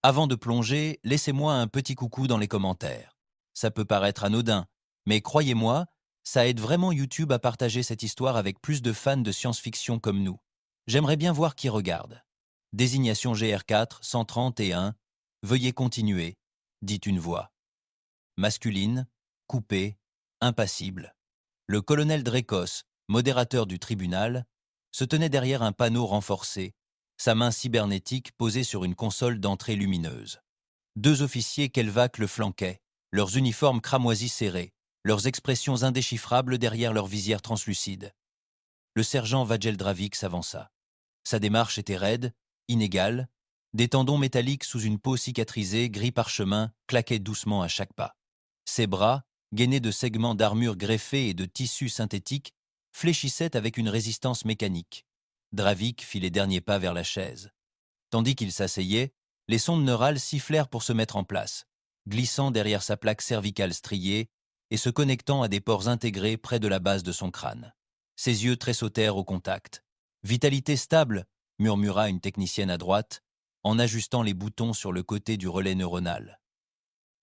Avant de plonger, laissez-moi un petit coucou dans les commentaires. Ça peut paraître anodin, mais croyez-moi, ça aide vraiment YouTube à partager cette histoire avec plus de fans de science-fiction comme nous. J'aimerais bien voir qui regarde. Désignation GR4 131. Veuillez continuer, dit une voix. Masculine, coupée, impassible. Le colonel Drekos, modérateur du tribunal, se tenait derrière un panneau renforcé, sa main cybernétique posée sur une console d'entrée lumineuse. Deux officiers Kelvac le flanquaient, leurs uniformes cramoisis serrés, leurs expressions indéchiffrables derrière leurs visières translucides. Le sergent Vajeldravik s'avança. Sa démarche était raide, inégale, des tendons métalliques sous une peau cicatrisée, gris parchemin, claquaient doucement à chaque pas. Ses bras, gainés de segments d'armure greffés et de tissus synthétiques, fléchissaient avec une résistance mécanique. Dravik fit les derniers pas vers la chaise. Tandis qu'il s'asseyait, les sondes neurales sifflèrent pour se mettre en place, glissant derrière sa plaque cervicale striée et se connectant à des ports intégrés près de la base de son crâne. Ses yeux tressautèrent au contact. « Vitalité stable », murmura une technicienne à droite, en ajustant les boutons sur le côté du relais neuronal.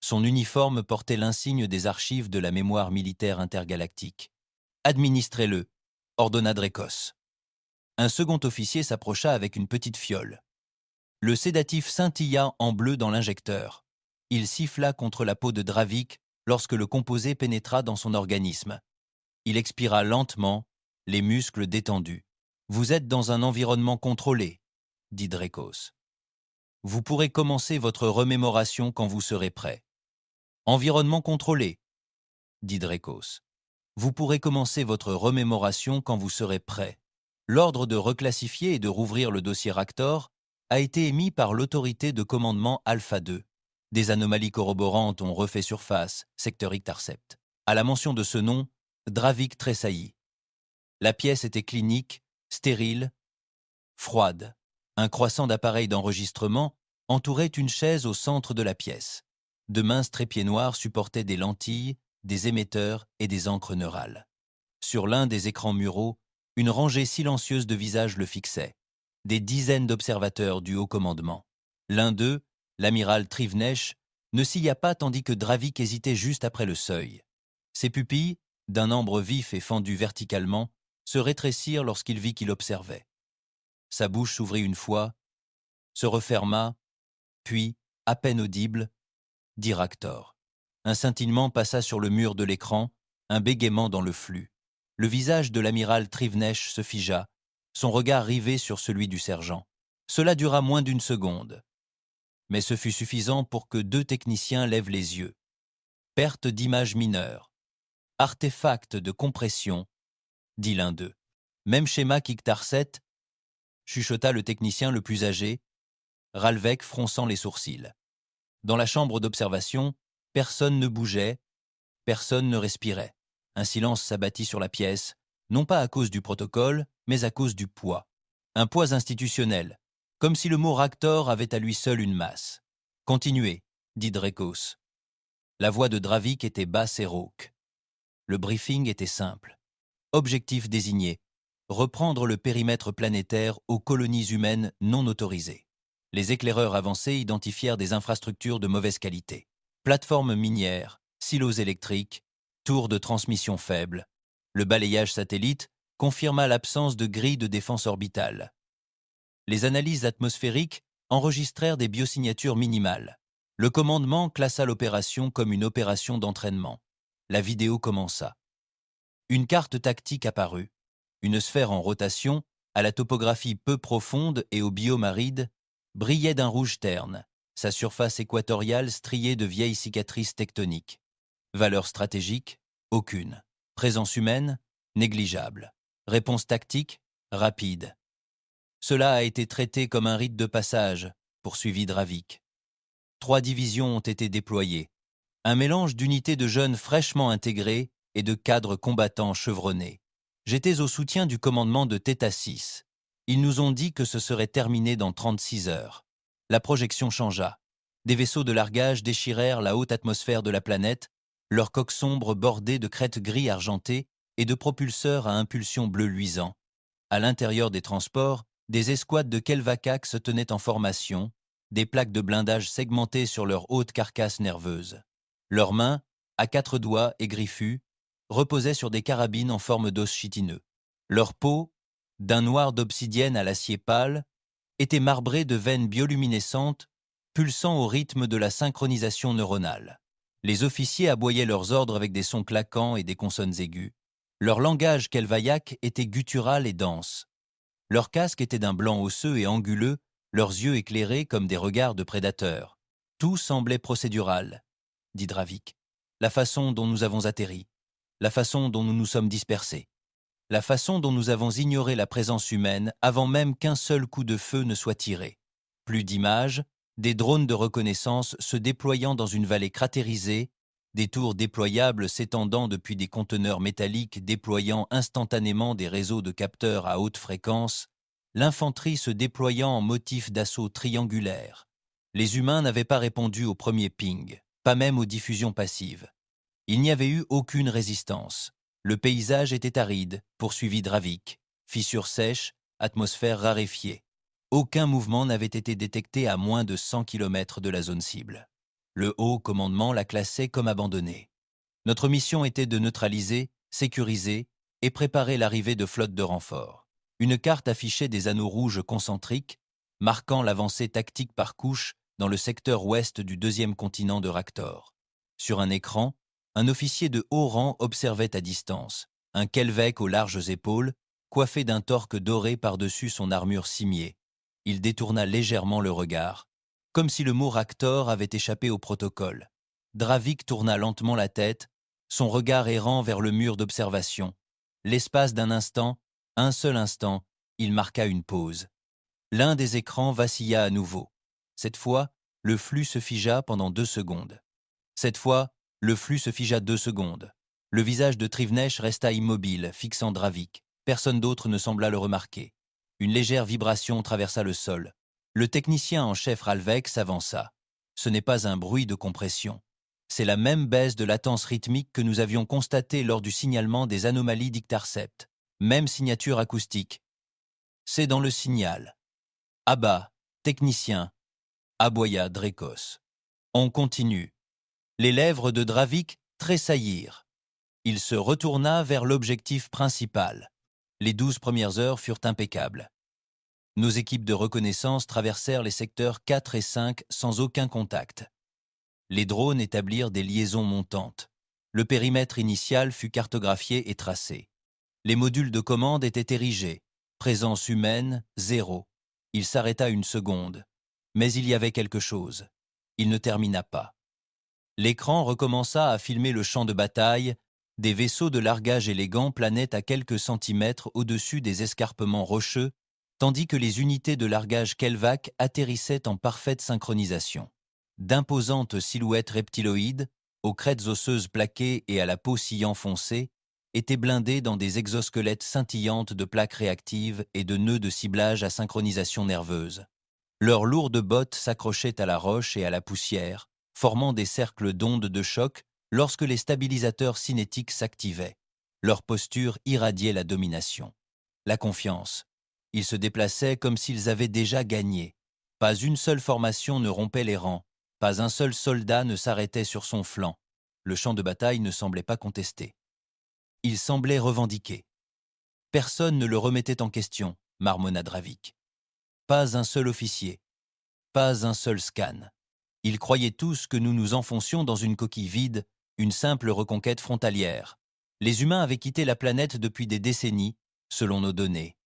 Son uniforme portait l'insigne des archives de la mémoire militaire intergalactique. « Administrez-le », ordonna Drekos. Un second officier s'approcha avec une petite fiole. Le sédatif scintilla en bleu dans l'injecteur. Il siffla contre la peau de Dravik lorsque le composé pénétra dans son organisme. Il expira lentement, les muscles détendus. « Vous êtes dans un environnement contrôlé, » dit Drekos. « Vous pourrez commencer votre remémoration quand vous serez prêt. »« Environnement contrôlé, » dit Drekos. « Vous pourrez commencer votre remémoration quand vous serez prêt. » L'ordre de reclassifier et de rouvrir le dossier Raptor a été émis par l'autorité de commandement Alpha 2. Des anomalies corroborantes ont refait surface, secteur Ictarcept. À la mention de ce nom, Dravik tressaillit. La pièce était clinique, stérile, froide. Un croissant d'appareils d'enregistrement entourait une chaise au centre de la pièce. De minces trépieds noirs supportaient des lentilles, des émetteurs et des encres neurales. Sur l'un des écrans muraux, une rangée silencieuse de visages le fixait. Des dizaines d'observateurs du haut commandement. L'un d'eux, l'amiral Trivnesh, ne silla pas tandis que Dravik hésitait juste après le seuil. Ses pupilles, d'un ambre vif et fendu verticalement, se rétrécirent lorsqu'il vit qu'il observait. Sa bouche s'ouvrit une fois, se referma, puis, à peine audible, dit Raptor. Un scintillement passa sur le mur de l'écran, un bégaiement dans le flux. Le visage de l'amiral Trivnesh se figea, son regard rivé sur celui du sergent. Cela dura moins d'une seconde. Mais ce fut suffisant pour que deux techniciens lèvent les yeux. Perte d'image mineure. Artefact de compression, dit l'un d'eux. Même schéma qu'Ictar 7, chuchota le technicien le plus âgé, Ralvek fronçant les sourcils. Dans la chambre d'observation, personne ne bougeait, personne ne respirait. Un silence s'abattit sur la pièce, non pas à cause du protocole, mais à cause du poids. Un poids institutionnel, comme si le mot Raptor avait à lui seul une masse. « Continuez », dit Drekos. La voix de Dravik était basse et rauque. Le briefing était simple. Objectif désigné, reprendre le périmètre planétaire aux colonies humaines non autorisées. Les éclaireurs avancés identifièrent des infrastructures de mauvaise qualité. Plateformes minières, silos électriques, tours de transmission faibles. Le balayage satellite confirma l'absence de grilles de défense orbitale. Les analyses atmosphériques enregistrèrent des biosignatures minimales. Le commandement classa l'opération comme une opération d'entraînement. La vidéo commença. Une carte tactique apparut. Une sphère en rotation, à la topographie peu profonde et au biome aride, brillait d'un rouge terne, sa surface équatoriale striée de vieilles cicatrices tectoniques. Valeur stratégique? Aucune. Présence humaine? Négligeable. Réponse tactique? Rapide. Cela a été traité comme un rite de passage, poursuivit Dravik. 3 divisions ont été déployées. Un mélange d'unités de jeunes fraîchement intégrés et de cadres combattants chevronnés. J'étais au soutien du commandement de Theta 6. Ils nous ont dit que ce serait terminé dans 36 heures. La projection changea. Des vaisseaux de largage déchirèrent la haute atmosphère de la planète, leurs coques sombres bordées de crêtes gris argentées et de propulseurs à impulsion bleu luisant. À l'intérieur des transports, des escouades de Kelvacak se tenaient en formation, des plaques de blindage segmentées sur leur haute carcasse nerveuse. Leurs mains, à 4 doigts et griffus, reposaient sur des carabines en forme d'os chitineux. Leur peau, d'un noir d'obsidienne à l'acier pâle, était marbrée de veines bioluminescentes pulsant au rythme de la synchronisation neuronale. Les officiers aboyaient leurs ordres avec des sons claquants et des consonnes aiguës. Leur langage kelvaïaque était guttural et dense. Leur casque était d'un blanc osseux et anguleux, leurs yeux éclairés comme des regards de prédateurs. Tout semblait procédural, dit Dravik. La façon dont nous avons atterri, la façon dont nous nous sommes dispersés, la façon dont nous avons ignoré la présence humaine avant même qu'un seul coup de feu ne soit tiré. Plus d'images, des drones de reconnaissance se déployant dans une vallée cratérisée, des tours déployables s'étendant depuis des conteneurs métalliques déployant instantanément des réseaux de capteurs à haute fréquence, l'infanterie se déployant en motif d'assaut triangulaire. Les humains n'avaient pas répondu au premier ping, pas même aux diffusions passives. Il n'y avait eu aucune résistance. Le paysage était aride, poursuivit Dravik. Fissures sèches, atmosphère raréfiée. Aucun mouvement n'avait été détecté à moins de 100 km de la zone cible. Le haut commandement la classait comme abandonnée. Notre mission était de neutraliser, sécuriser et préparer l'arrivée de flottes de renforts. Une carte affichait des anneaux rouges concentriques, marquant l'avancée tactique par couche dans le secteur ouest du deuxième continent de Ractor. Sur un écran, un officier de haut rang observait à distance, un kelvec aux larges épaules, coiffé d'un torque doré par-dessus son armure cimiée. Il détourna légèrement le regard, comme si le mot Ractor avait échappé au protocole. Dravik tourna lentement la tête, son regard errant vers le mur d'observation. L'espace d'un instant, un seul instant, il marqua une pause. L'un des écrans vacilla à nouveau. Cette fois, le flux se figea pendant 2 secondes. Cette fois, le flux se figea 2 secondes. Le visage de Trivnesh resta immobile, fixant Dravik. Personne d'autre ne sembla le remarquer. Une légère vibration traversa le sol. Le technicien en chef Ralvek s'avança. Ce n'est pas un bruit de compression. C'est la même baisse de latence rythmique que nous avions constatée lors du signalement des anomalies d'Ictarcept. Même signature acoustique. C'est dans le signal. Abba, technicien, aboya Drekos. On continue. Les lèvres de Dravik tressaillirent. Il se retourna vers l'objectif principal. Les 12 premières heures furent impeccables. Nos équipes de reconnaissance traversèrent les secteurs 4 et 5 sans aucun contact. Les drones établirent des liaisons montantes. Le périmètre initial fut cartographié et tracé. Les modules de commande étaient érigés. Présence humaine, 0. Il s'arrêta une seconde. Mais il y avait quelque chose. Il ne termina pas. L'écran recommença à filmer le champ de bataille. Des vaisseaux de largage élégants planaient à quelques centimètres au-dessus des escarpements rocheux, tandis que les unités de largage Kelvac atterrissaient en parfaite synchronisation. D'imposantes silhouettes reptiloïdes, aux crêtes osseuses plaquées et à la peau sciant foncée, étaient blindées dans des exosquelettes scintillantes de plaques réactives et de nœuds de ciblage à synchronisation nerveuse. Leurs lourdes bottes s'accrochaient à la roche et à la poussière, formant des cercles d'ondes de choc lorsque les stabilisateurs cinétiques s'activaient. Leur posture irradiait la domination. La confiance. Ils se déplaçaient comme s'ils avaient déjà gagné. Pas une seule formation ne rompait les rangs. Pas un seul soldat ne s'arrêtait sur son flanc. Le champ de bataille ne semblait pas contesté. Il semblait revendiqué. Personne ne le remettait en question, marmonna Dravik. Pas un seul officier. Pas un seul scan. Ils croyaient tous que nous nous enfoncions dans une coquille vide, une simple reconquête frontalière. Les humains avaient quitté la planète depuis des décennies, selon nos données.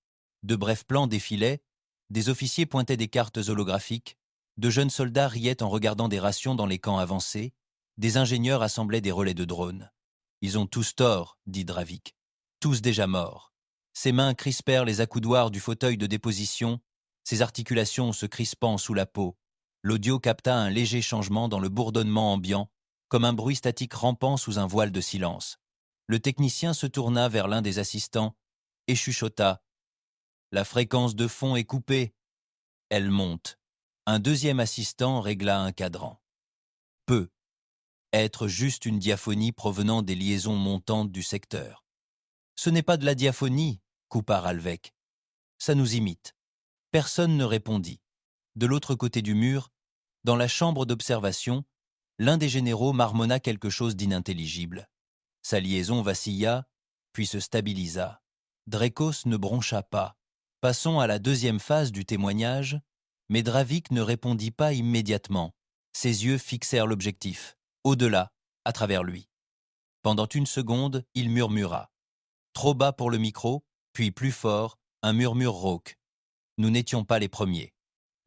De brefs plans défilaient, des officiers pointaient des cartes holographiques, de jeunes soldats riaient en regardant des rations dans les camps avancés, des ingénieurs assemblaient des relais de drones. Ils ont tous tort, dit Dravik. Tous déjà morts. Ses mains crispèrent les accoudoirs du fauteuil de déposition, ses articulations se crispant sous la peau. L'audio capta un léger changement dans le bourdonnement ambiant, comme un bruit statique rampant sous un voile de silence. Le technicien se tourna vers l'un des assistants et chuchota. « La fréquence de fond est coupée. » Elle monte. Un deuxième assistant régla un cadran. Peut être juste une diaphonie provenant des liaisons montantes du secteur. Ce n'est pas de la diaphonie, coupa Ralvek. Ça nous imite. Personne ne répondit. De l'autre côté du mur, dans la chambre d'observation, l'un des généraux marmonna quelque chose d'inintelligible. Sa liaison vacilla, puis se stabilisa. Drekos ne broncha pas. Passons à la deuxième phase du témoignage, mais Dravik ne répondit pas immédiatement. Ses yeux fixèrent l'objectif, au-delà, à travers lui. Pendant une seconde, il murmura. Trop bas pour le micro, puis plus fort, un murmure rauque. Nous n'étions pas les premiers.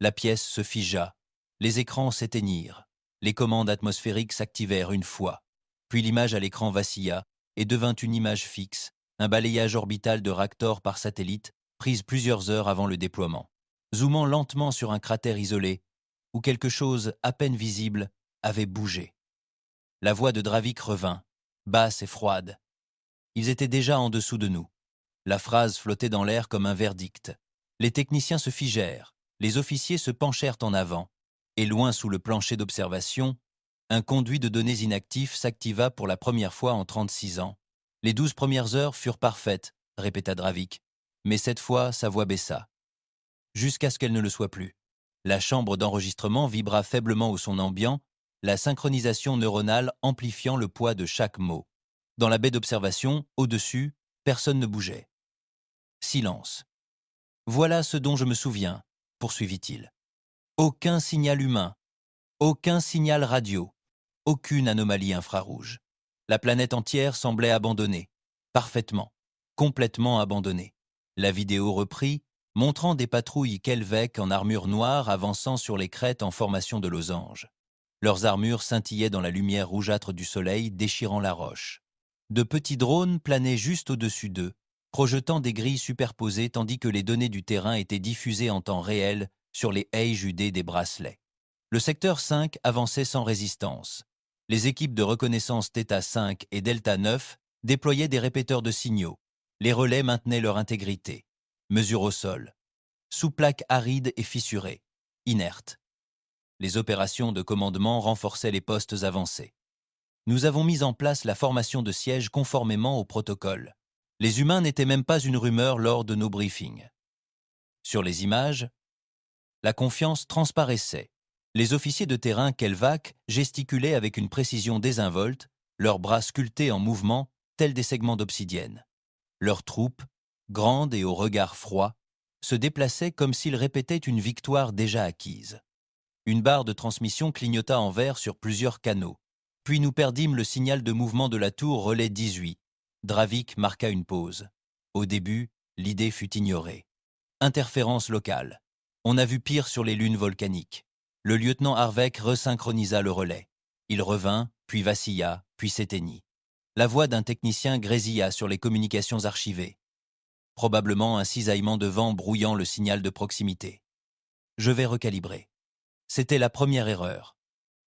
La pièce se figea. Les écrans s'éteignirent. Les commandes atmosphériques s'activèrent une fois. Puis l'image à l'écran vacilla et devint une image fixe, un balayage orbital de Ractor par satellite, prise plusieurs heures avant le déploiement. Zoomant lentement sur un cratère isolé, où quelque chose, à peine visible, avait bougé. La voix de Dravik revint, basse et froide. Ils étaient déjà en dessous de nous. La phrase flottait dans l'air comme un verdict. Les techniciens se figèrent, les officiers se penchèrent en avant, et loin sous le plancher d'observation, un conduit de données inactif s'activa pour la première fois en 36 ans. Les 12 premières heures furent parfaites, répéta Dravik, mais cette fois sa voix baissa. Jusqu'à ce qu'elle ne le soit plus. La chambre d'enregistrement vibra faiblement au son ambiant, la synchronisation neuronale amplifiant le poids de chaque mot. Dans la baie d'observation, au-dessus, personne ne bougeait. Silence. Voilà ce dont je me souviens, poursuivit-il. Aucun signal humain, aucun signal radio, aucune anomalie infrarouge. La planète entière semblait abandonnée, parfaitement, complètement abandonnée. La vidéo reprit, montrant des patrouilles Kelvec en armure noire avançant sur les crêtes en formation de losange. Leurs armures scintillaient dans la lumière rougeâtre du soleil, déchirant la roche. De petits drones planaient juste au-dessus d'eux, projetant des grilles superposées tandis que les données du terrain étaient diffusées en temps réel sur les haies judées des bracelets. Le secteur 5 avançait sans résistance. Les équipes de reconnaissance Theta 5 et Delta 9 déployaient des répéteurs de signaux. Les relais maintenaient leur intégrité. Mesure au sol. Sous plaque aride et fissurée. Inerte. Les opérations de commandement renforçaient les postes avancés. Nous avons mis en place la formation de sièges conformément au protocole. Les humains n'étaient même pas une rumeur lors de nos briefings. Sur les images, la confiance transparaissait. Les officiers de terrain Kelvak gesticulaient avec une précision désinvolte, leurs bras sculptés en mouvement, tels des segments d'obsidienne. Leurs troupes, grandes et au regard froid, se déplaçaient comme s'ils répétaient une victoire déjà acquise. Une barre de transmission clignota en vert sur plusieurs canaux. Puis nous perdîmes le signal de mouvement de la tour relais 18. Dravik marqua une pause. Au début, l'idée fut ignorée. Interférence locale. On a vu pire sur les lunes volcaniques. Le lieutenant Harvek resynchronisa le relais. Il revint, puis vacilla, puis s'éteignit. La voix d'un technicien grésilla sur les communications archivées. Probablement un cisaillement de vent brouillant le signal de proximité. Je vais recalibrer. C'était la première erreur.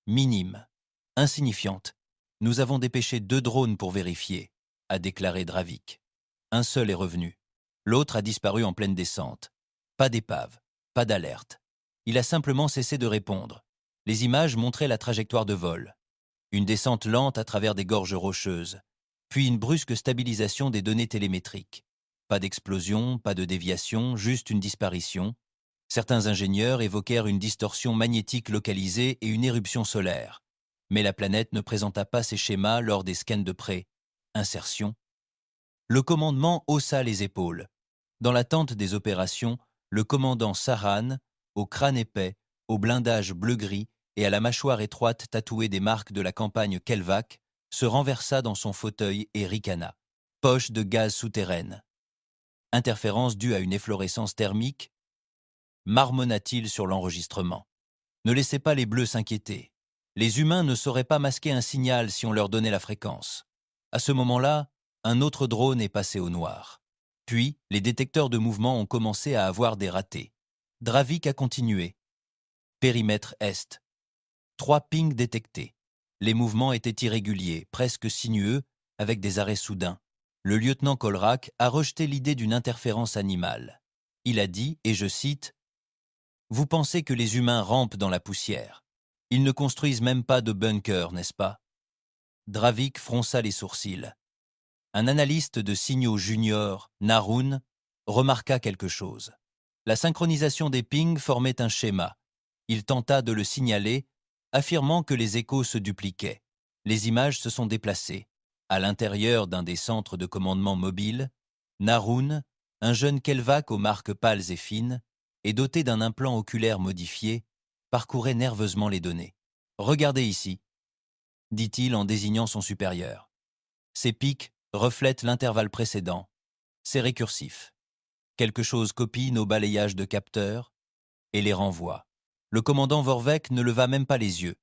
Minime. Insignifiante. Nous avons dépêché 2 drones pour vérifier, a déclaré Dravik. Un seul est revenu. L'autre a disparu en pleine descente. Pas d'épave, pas d'alerte. Il a simplement cessé de répondre. Les images montraient la trajectoire de vol. Une descente lente à travers des gorges rocheuses, puis une brusque stabilisation des données télémétriques. Pas d'explosion, pas de déviation, juste une disparition. Certains ingénieurs évoquèrent une distorsion magnétique localisée et une éruption solaire. Mais la planète ne présenta pas ces schémas lors des scans de près. Insertion. Le commandement haussa les épaules. Dans l'attente des opérations, le commandant Saran, au crâne épais, au blindage bleu-gris et à la mâchoire étroite tatouée des marques de la campagne Kelvak, se renversa dans son fauteuil et ricana. Poche de gaz souterraine. Interférence due à une efflorescence thermique, marmonna-t-il sur l'enregistrement. Ne laissez pas les bleus s'inquiéter. Les humains ne sauraient pas masquer un signal si on leur donnait la fréquence. À ce moment-là, un autre drone est passé au noir. Puis, les détecteurs de mouvement ont commencé à avoir des ratés. Dravik a continué. Périmètre Est. 3 pings détectés. Les mouvements étaient irréguliers, presque sinueux, avec des arrêts soudains. Le lieutenant Kolrak a rejeté l'idée d'une interférence animale. Il a dit, et je cite, « Vous pensez que les humains rampent dans la poussière. Ils ne construisent même pas de bunker, n'est-ce pas ?» Dravik fronça les sourcils. Un analyste de signaux junior, Narun, remarqua quelque chose. La synchronisation des pings formait un schéma, Il tenta de le signaler, affirmant que les échos se dupliquaient. Les images se sont déplacées. À l'intérieur d'un des centres de commandement mobile, Naroun, un jeune Kelvak aux marques pâles et fines, et doté d'un implant oculaire modifié, parcourait nerveusement les données. « Regardez ici », dit-il en désignant son supérieur. Ces pics reflètent l'intervalle précédent. C'est récursif. Quelque chose copie nos balayages de capteurs et les renvoie. Le commandant Vorvek ne leva même pas les yeux.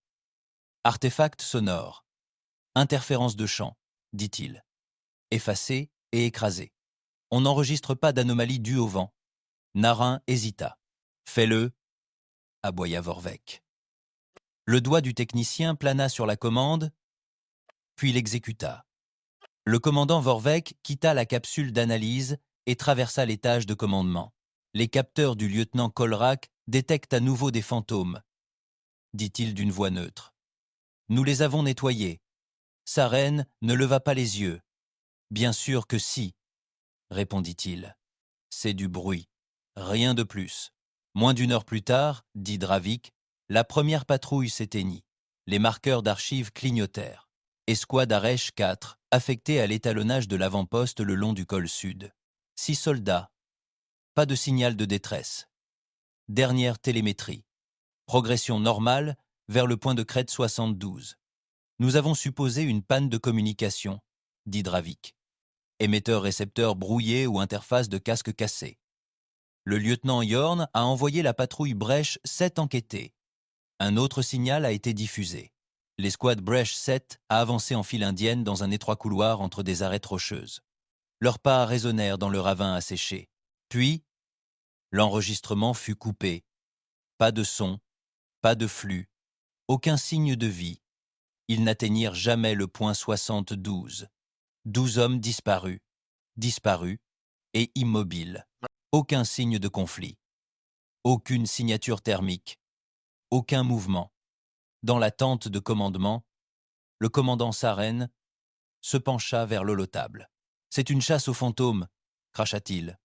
Artefact sonore. Interférence de champ, dit-il. Effacé et écrasé. On n'enregistre pas d'anomalie due au vent. Narin hésita. Fais-le, aboya Vorvek. Le doigt du technicien plana sur la commande, puis l'exécuta. Le commandant Vorvek quitta la capsule d'analyse et traversa l'étage de commandement. Les capteurs du lieutenant Kolrak détectent à nouveau des fantômes, dit-il d'une voix neutre. Nous les avons nettoyés. Saren ne leva pas les yeux. Bien sûr que si, répondit-il. C'est du bruit. Rien de plus. Moins d'une heure plus tard, dit Dravik, la première patrouille s'éteignit. Les marqueurs d'archives clignotèrent. Escouade Aresh 4, affectée à l'étalonnage de l'avant-poste le long du col sud. 6 soldats. Pas de signal de détresse. Dernière télémétrie. Progression normale vers le point de crête 72. Nous avons supposé une panne de communication, dit Dravik. Émetteur-récepteur brouillé ou interface de casque cassé. Le lieutenant Yorn a envoyé la patrouille Brèche 7 enquêter. Un autre signal a été diffusé. L'escouade Brèche 7 a avancé en file indienne dans un étroit couloir entre des arêtes rocheuses. Leurs pas résonnèrent dans le ravin asséché. Puis, l'enregistrement fut coupé. Pas de son, pas de flux, aucun signe de vie. Ils n'atteignirent jamais le point 72. 12 hommes disparus et immobiles. Aucun signe de conflit. Aucune signature thermique. Aucun mouvement. Dans la tente de commandement, le commandant Saren se pencha vers l'holotable. « C'est une chasse aux fantômes », cracha-t-il.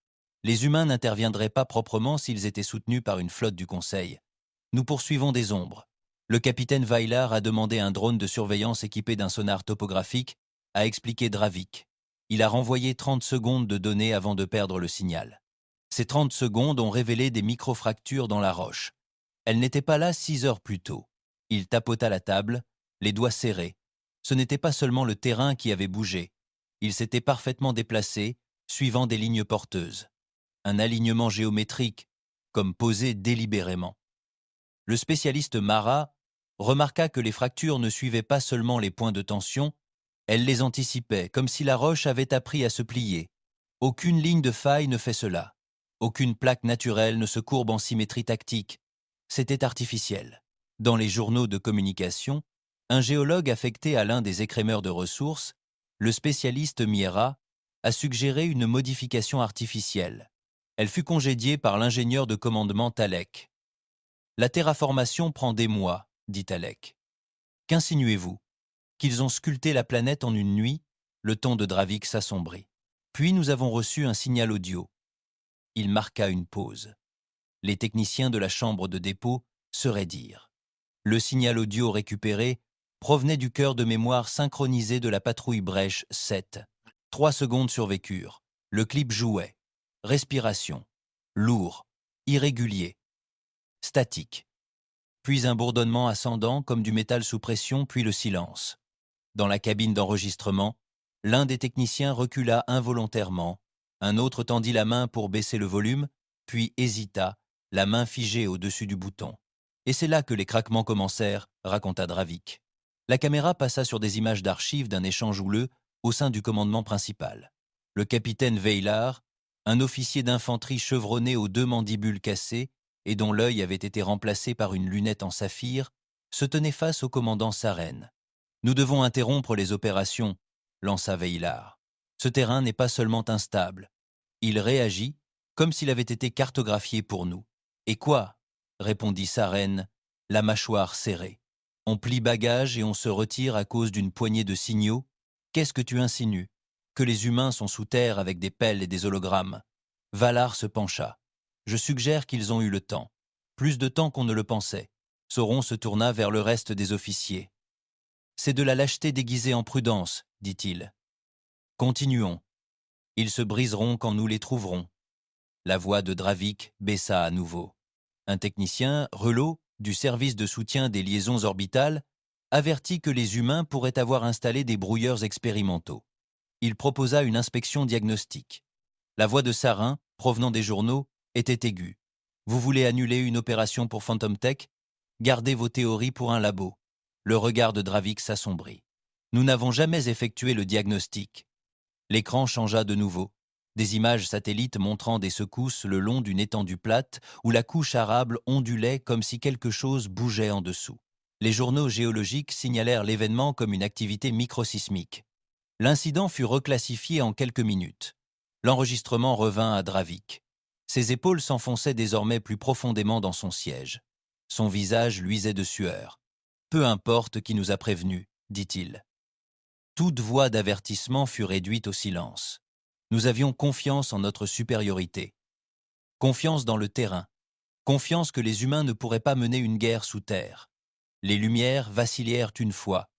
Les humains n'interviendraient pas proprement s'ils étaient soutenus par une flotte du Conseil. Nous poursuivons des ombres. Le capitaine Weilar a demandé un drone de surveillance équipé d'un sonar topographique, a expliqué Dravik. Il a renvoyé 30 secondes de données avant de perdre le signal. Ces 30 secondes ont révélé des microfractures dans la roche. Elle n'était pas là 6 heures plus tôt. Il tapota la table, les doigts serrés. Ce n'était pas seulement le terrain qui avait bougé. Il s'était parfaitement déplacé, suivant des lignes porteuses. Un alignement géométrique, comme posé délibérément. Le spécialiste Marat remarqua que les fractures ne suivaient pas seulement les points de tension, elles les anticipaient, comme si la roche avait appris à se plier. Aucune ligne de faille ne fait cela. Aucune plaque naturelle ne se courbe en symétrie tactique. C'était artificiel. Dans les journaux de communication, un géologue affecté à l'un des écrémeurs de ressources, le spécialiste Miera, a suggéré une modification artificielle. Elle fut congédiée par l'ingénieur de commandement Talek. La terraformation prend des mois, dit Talek. Qu'insinuez-vous? Qu'ils ont sculpté la planète en une nuit? Le ton de Dravik s'assombrit. Puis nous avons reçu un signal audio. Il marqua une pause. Les techniciens de la chambre de dépôt se raidirent. Le signal audio récupéré provenait du cœur de mémoire synchronisé de la patrouille Brèche 7. 3 secondes survécurent. Le clip jouait. Respiration. Lourd. Irrégulier. Statique. Puis un bourdonnement ascendant comme du métal sous pression, puis le silence. Dans la cabine d'enregistrement, l'un des techniciens recula involontairement, un autre tendit la main pour baisser le volume, puis hésita, la main figée au-dessus du bouton. Et c'est là que les craquements commencèrent, raconta Dravik. La caméra passa sur des images d'archives d'un échange houleux au sein du commandement principal. Le capitaine Weilar, un officier d'infanterie chevronné aux 2 mandibules cassées et dont l'œil avait été remplacé par une lunette en saphir, se tenait face au commandant Saren. « Nous devons interrompre les opérations », lança Weilar. « Ce terrain n'est pas seulement instable. Il réagit comme s'il avait été cartographié pour nous. »« Et quoi ?» répondit Saren, la mâchoire serrée. « On plie bagages et on se retire à cause d'une poignée de signaux. Qu'est-ce que tu insinues? Que les humains sont sous terre avec des pelles et des hologrammes ?» Valar se pencha. « Je suggère qu'ils ont eu le temps. Plus de temps qu'on ne le pensait. Sauron se tourna vers le reste des officiers. C'est de la lâcheté déguisée en prudence, dit-il. Continuons. Ils se briseront quand nous les trouverons. La voix de Dravik baissa à nouveau. Un technicien, Relot, du service de soutien des liaisons orbitales, avertit que les humains pourraient avoir installé des brouilleurs expérimentaux. Il proposa une inspection diagnostique. La voix de Sarin, provenant des journaux, était aiguë. Vous voulez annuler une opération pour Phantom Tech? Gardez vos théories pour un labo. Le regard de Dravik s'assombrit. Nous n'avons jamais effectué le diagnostic. L'écran changea de nouveau. Des images satellites montrant des secousses le long d'une étendue plate où la couche arable ondulait comme si quelque chose bougeait en dessous. Les journaux géologiques signalèrent l'événement comme une activité microsismique. L'incident fut reclassifié en quelques minutes. L'enregistrement revint à Dravik. Ses épaules s'enfonçaient désormais plus profondément dans son siège. Son visage luisait de sueur. « Peu importe qui nous a prévenus, dit-il. » Toute voix d'avertissement fut réduite au silence. Nous avions confiance en notre supériorité. Confiance dans le terrain. Confiance que les humains ne pourraient pas mener une guerre sous terre. Les lumières vacillèrent une fois.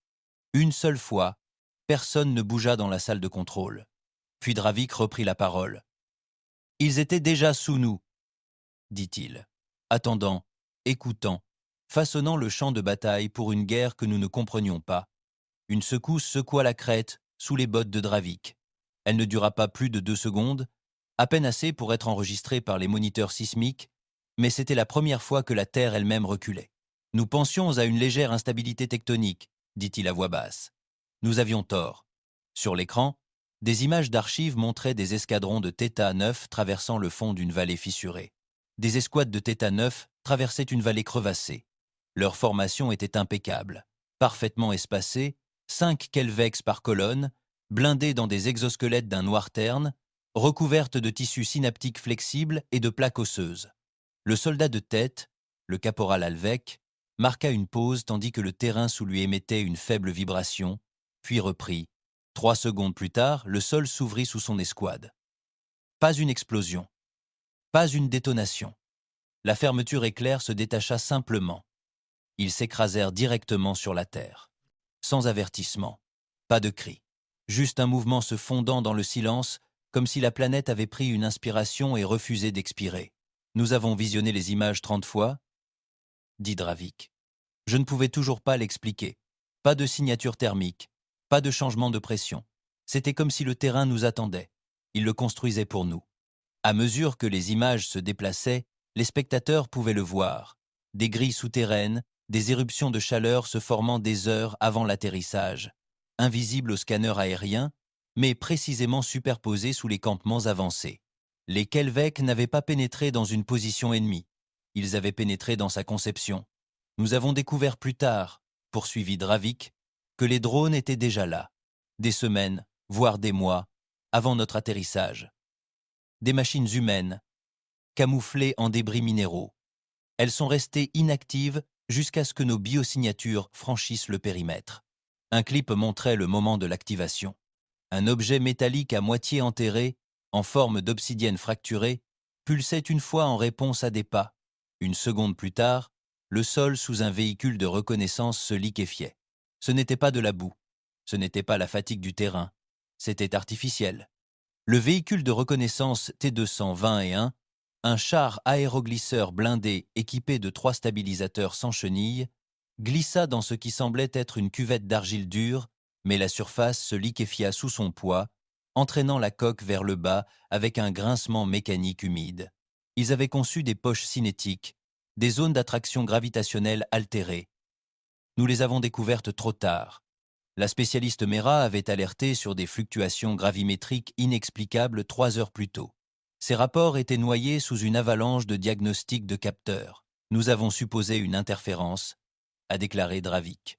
Une seule fois, personne ne bougea dans la salle de contrôle. Puis Dravik reprit la parole. « Ils étaient déjà sous nous, dit-il, attendant, écoutant, façonnant le champ de bataille pour une guerre que nous ne comprenions pas. Une secousse secoua la crête sous les bottes de Dravik. Elle ne dura pas plus de 2 secondes, à peine assez pour être enregistrée par les moniteurs sismiques, mais c'était la première fois que la Terre elle-même reculait. Nous pensions à une légère instabilité tectonique, dit-il à voix basse. Nous avions tort. Sur l'écran, des images d'archives montraient des escadrons de Theta 9 traversant le fond d'une vallée fissurée. Des escouades de Theta 9 traversaient une vallée crevassée. Leur formation était impeccable, parfaitement espacée, 5 Kelvex par colonne, blindées dans des exosquelettes d'un noir terne, recouvertes de tissus synaptiques flexibles et de plaques osseuses. Le soldat de tête, le caporal Alvec, marqua une pause tandis que le terrain sous lui émettait une faible vibration, puis reprit. 3 secondes plus tard, le sol s'ouvrit sous son escouade. Pas une explosion, pas une détonation. La fermeture éclair se détacha simplement. Ils s'écrasèrent directement sur la terre. Sans avertissement, pas de cri. Juste un mouvement se fondant dans le silence, comme si la planète avait pris une inspiration et refusé d'expirer. Nous avons visionné les images 30 fois, dit Dravik. Je ne pouvais toujours pas l'expliquer. Pas de signature thermique, pas de changement de pression. C'était comme si le terrain nous attendait. Il le construisait pour nous. À mesure que les images se déplaçaient, les spectateurs pouvaient le voir. Des grilles souterraines, des éruptions de chaleur se formant des heures avant l'atterrissage, invisibles aux scanners aériens, mais précisément superposées sous les campements avancés. Les Kelvec n'avaient pas pénétré dans une position ennemie. Ils avaient pénétré dans sa conception. Nous avons découvert plus tard, poursuivit Dravik, que les drones étaient déjà là, des semaines, voire des mois, avant notre atterrissage. Des machines humaines, camouflées en débris minéraux. Elles sont restées inactives jusqu'à ce que nos biosignatures franchissent le périmètre. Un clip montrait le moment de l'activation. Un objet métallique à moitié enterré, en forme d'obsidienne fracturée, pulsait une fois en réponse à des pas. Une seconde plus tard, le sol sous un véhicule de reconnaissance se liquéfiait. Ce n'était pas de la boue, ce n'était pas la fatigue du terrain, c'était artificiel. Le véhicule de reconnaissance T221, un char aéroglisseur blindé équipé de 3 stabilisateurs sans chenilles, glissa dans ce qui semblait être une cuvette d'argile dure, mais la surface se liquéfia sous son poids, entraînant la coque vers le bas avec un grincement mécanique humide. Ils avaient conçu des poches cinétiques, des zones d'attraction gravitationnelle altérées. Nous les avons découvertes trop tard. La spécialiste Mera avait alerté sur des fluctuations gravimétriques inexplicables 3 heures plus tôt. Ces rapports étaient noyés sous une avalanche de diagnostics de capteurs. Nous avons supposé une interférence, a déclaré Dravik.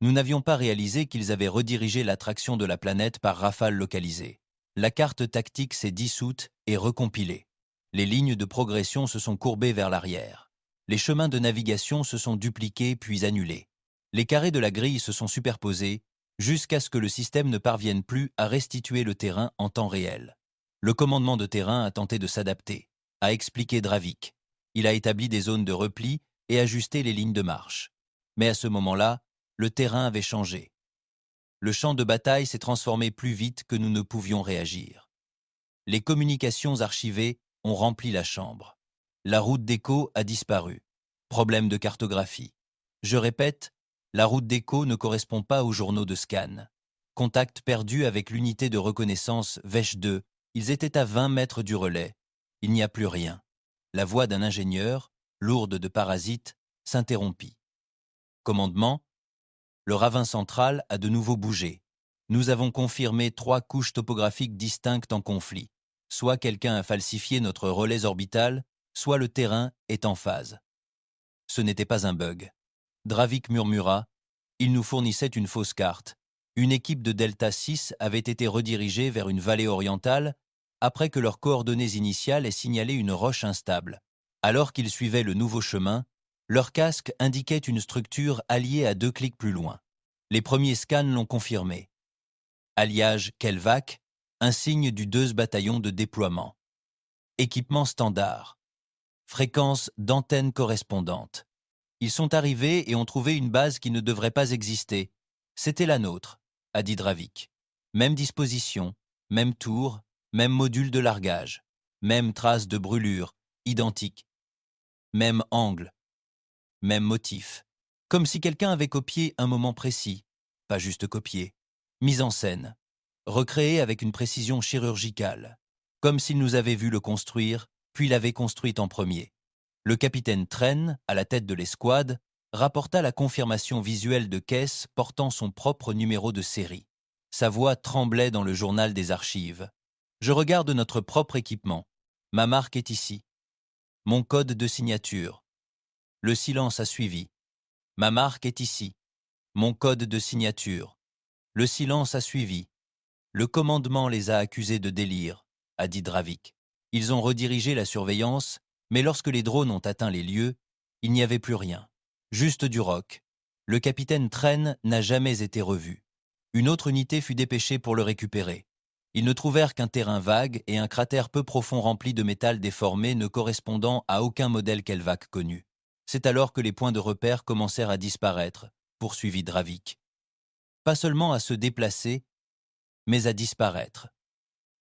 Nous n'avions pas réalisé qu'ils avaient redirigé l'attraction de la planète par rafales localisées. La carte tactique s'est dissoute et recompilée. Les lignes de progression se sont courbées vers l'arrière. Les chemins de navigation se sont dupliqués puis annulés. Les carrés de la grille se sont superposés jusqu'à ce que le système ne parvienne plus à restituer le terrain en temps réel. Le commandement de terrain a tenté de s'adapter, a expliqué Dravik. Il a établi des zones de repli et ajusté les lignes de marche. Mais à ce moment-là, le terrain avait changé. Le champ de bataille s'est transformé plus vite que nous ne pouvions réagir. Les communications archivées ont rempli la chambre. La route d'écho a disparu. Problème de cartographie. Je répète, la route d'écho ne correspond pas aux journaux de scan. Contact perdu avec l'unité de reconnaissance Vech 2. Ils étaient à 20 mètres du relais. Il n'y a plus rien. La voix d'un ingénieur, lourde de parasites, s'interrompit. Commandement, le ravin central a de nouveau bougé. Nous avons confirmé 3 couches topographiques distinctes en conflit. Soit quelqu'un a falsifié notre relais orbital, soit le terrain est en phase. Ce n'était pas un bug. Dravik murmura. Il nous fournissait une fausse carte. Une équipe de Delta 6 avait été redirigée vers une vallée orientale après que leurs coordonnées initiales aient signalé une roche instable. Alors qu'ils suivaient le nouveau chemin, leur casque indiquait une structure alliée à 2 clics plus loin. Les premiers scans l'ont confirmé. Alliage Kelvac, insigne du 2e bataillon de déploiement. Équipement standard. Fréquence d'antenne correspondante. Ils sont arrivés et ont trouvé une base qui ne devrait pas exister. C'était la nôtre, a dit Dravik. Même disposition, même tour, même module de largage, même trace de brûlure, identique. Même angle, même motif. Comme si quelqu'un avait copié un moment précis, pas juste copié. Mise en scène, recréé avec une précision chirurgicale, comme s'il nous avait vu le construire, puis l'avait construit en premier. Le capitaine Tren, à la tête de l'escouade, rapporta la confirmation visuelle de caisse portant son propre numéro de série. Sa voix tremblait dans le journal des archives. Je regarde notre propre équipement. Ma marque est ici. Mon code de signature. Le silence a suivi. Ma marque est ici. Mon code de signature. Le silence a suivi. Le commandement les a accusés de délire, a dit Dravik. Ils ont redirigé la surveillance, mais lorsque les drones ont atteint les lieux, il n'y avait plus rien. Juste du roc. Le capitaine Tren n'a jamais été revu. Une autre unité fut dépêchée pour le récupérer. Ils ne trouvèrent qu'un terrain vague et un cratère peu profond rempli de métal déformé ne correspondant à aucun modèle Kelvac connu. C'est alors que les points de repère commencèrent à disparaître, poursuivit Dravik. Pas seulement à se déplacer, mais à disparaître.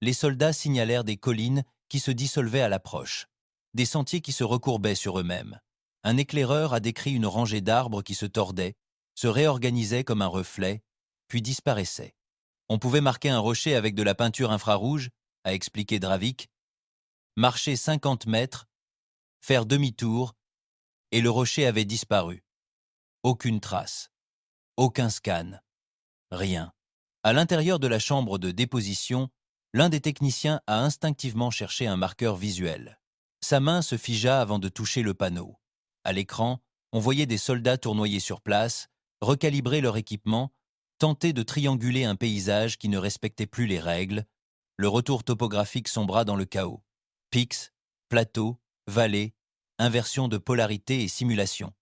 Les soldats signalèrent des collines qui se dissolvaient à l'approche, des sentiers qui se recourbaient sur eux-mêmes. Un éclaireur a décrit une rangée d'arbres qui se tordaient, se réorganisaient comme un reflet, puis disparaissaient. On pouvait marquer un rocher avec de la peinture infrarouge, a expliqué Dravik, marcher 50 mètres, faire demi-tour, et le rocher avait disparu. Aucune trace, aucun scan, rien. À l'intérieur de la chambre de déposition, l'un des techniciens a instinctivement cherché un marqueur visuel. Sa main se figea avant de toucher le panneau. À l'écran, on voyait des soldats tournoyer sur place, recalibrer leur équipement, tenter de trianguler un paysage qui ne respectait plus les règles. Le retour topographique sombra dans le chaos. Pics, plateaux, vallées, inversion de polarité et simulation.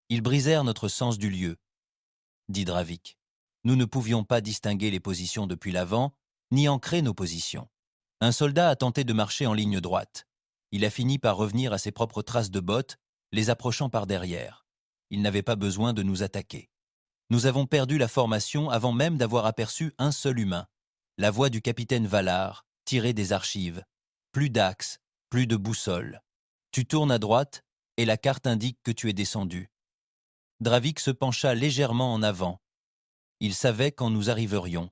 Ils brisèrent notre sens du lieu, dit Dravik. Nous ne pouvions pas distinguer les positions depuis l'avant, ni ancrer nos positions. Un soldat a tenté de marcher en ligne droite. Il a fini par revenir à ses propres traces de bottes, les approchant par derrière. Il n'avait pas besoin de nous attaquer. Nous avons perdu la formation avant même d'avoir aperçu un seul humain. La voix du capitaine Valar, tirée des archives. Plus d'axe, plus de boussole. Tu tournes à droite et la carte indique que tu es descendu. Dravik se pencha légèrement en avant. Il savait quand nous arriverions.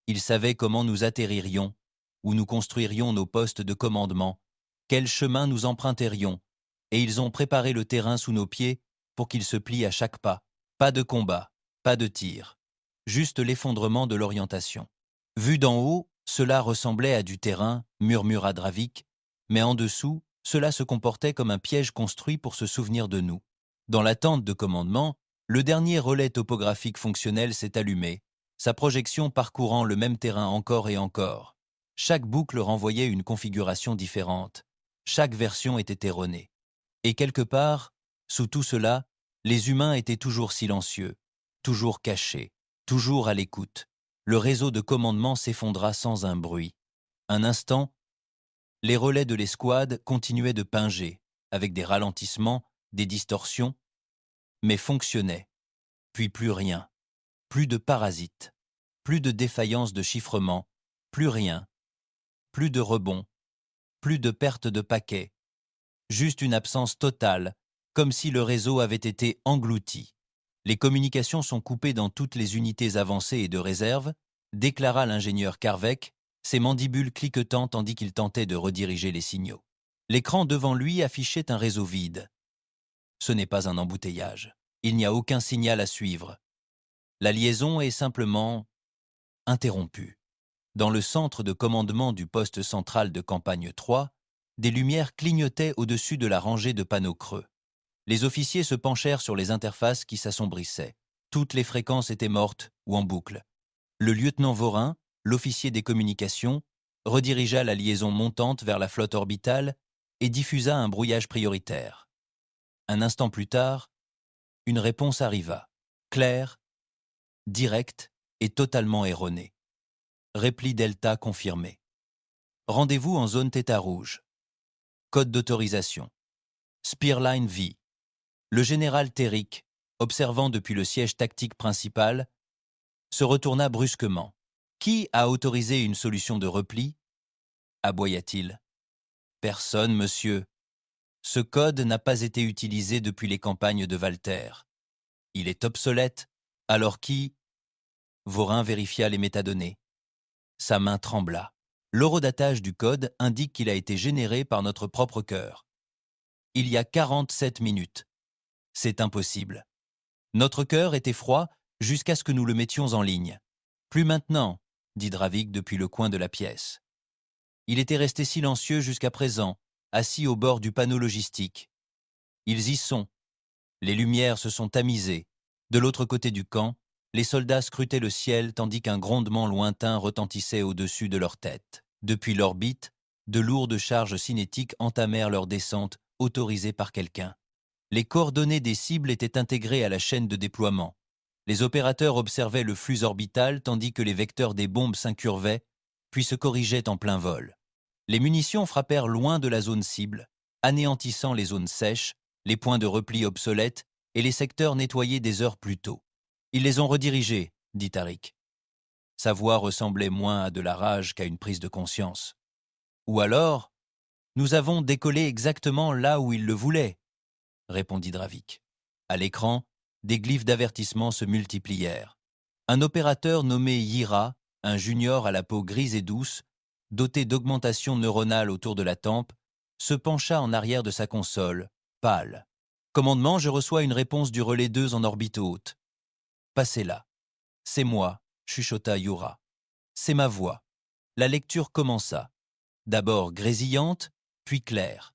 Il savait comment nous atterririons, où nous construirions nos postes de commandement, quel chemin nous emprunterions, et ils ont préparé le terrain sous nos pieds pour qu'il se plie à chaque pas. Pas de combat, pas de tir, juste l'effondrement de l'orientation. Vu d'en haut, cela ressemblait à du terrain, murmura Dravik, mais en dessous, cela se comportait comme un piège construit pour se souvenir de nous. Dans la tente de commandement, le dernier relais topographique fonctionnel s'est allumé, sa projection parcourant le même terrain encore et encore. Chaque boucle renvoyait une configuration différente. Chaque version était erronée. Et quelque part, sous tout cela, les humains étaient toujours silencieux, toujours cachés, toujours à l'écoute. Le réseau de commandement s'effondra sans un bruit. Un instant, les relais de l'escouade continuaient de pinger, avec des ralentissements, des distorsions, mais fonctionnait. Puis plus rien, plus de parasites, plus de défaillance de chiffrement, plus rien, plus de rebond, plus de perte de paquets, juste une absence totale, comme si le réseau avait été englouti. Les communications sont coupées dans toutes les unités avancées et de réserve, déclara l'ingénieur Carvec, ses mandibules cliquetant tandis qu'il tentait de rediriger les signaux. L'écran devant lui affichait un réseau vide. Ce n'est pas un embouteillage. Il n'y a aucun signal à suivre. La liaison est simplement interrompue. Dans le centre de commandement du poste central de campagne 3, des lumières clignotaient au-dessus de la rangée de panneaux creux. Les officiers se penchèrent sur les interfaces qui s'assombrissaient. Toutes les fréquences étaient mortes ou en boucle. Le lieutenant Vorin, l'officier des communications, redirigea la liaison montante vers la flotte orbitale et diffusa un brouillage prioritaire. Un instant plus tard, une réponse arriva, claire, directe et totalement erronée. Repli Delta confirmé. Rendez-vous en zone θ rouge. Code d'autorisation. Spearline V. Le général Terrick, observant depuis le siège tactique principal, se retourna brusquement. Qui a autorisé une solution de repli? Aboya-t-il. Personne, monsieur. Ce code n'a pas été utilisé depuis les campagnes de Walter. Il est obsolète, alors qui? Vorin vérifia les métadonnées. Sa main trembla. L'horodatage du code indique qu'il a été généré par notre propre cœur. Il y a 47 minutes. C'est impossible. Notre cœur était froid jusqu'à ce que nous le mettions en ligne. Plus maintenant, dit Dravik depuis le coin de la pièce. Il était resté silencieux jusqu'à présent, assis au bord du panneau logistique. Ils y sont. Les lumières se sont tamisées. De l'autre côté du camp, les soldats scrutaient le ciel tandis qu'un grondement lointain retentissait au-dessus de leur tête. Depuis l'orbite, de lourdes charges cinétiques entamèrent leur descente, autorisée par quelqu'un. Les coordonnées des cibles étaient intégrées à la chaîne de déploiement. Les opérateurs observaient le flux orbital tandis que les vecteurs des bombes s'incurvaient, puis se corrigeaient en plein vol. Les munitions frappèrent loin de la zone cible, anéantissant les zones sèches, les points de repli obsolètes et les secteurs nettoyés des heures plus tôt. Ils les ont redirigés, dit Tariq. Sa voix ressemblait moins à de la rage qu'à une prise de conscience. Ou alors, nous avons décollé exactement là où ils le voulaient, répondit Dravik. À l'écran, des glyphes d'avertissement se multiplièrent. Un opérateur nommé Yira, un junior à la peau grise et douce, doté d'augmentation neuronale autour de la tempe, se pencha en arrière de sa console, pâle. Commandement, je reçois une réponse du relais 2 en orbite haute. Passez là. C'est moi, chuchota Yura. C'est ma voix. La lecture commença. D'abord grésillante, puis claire.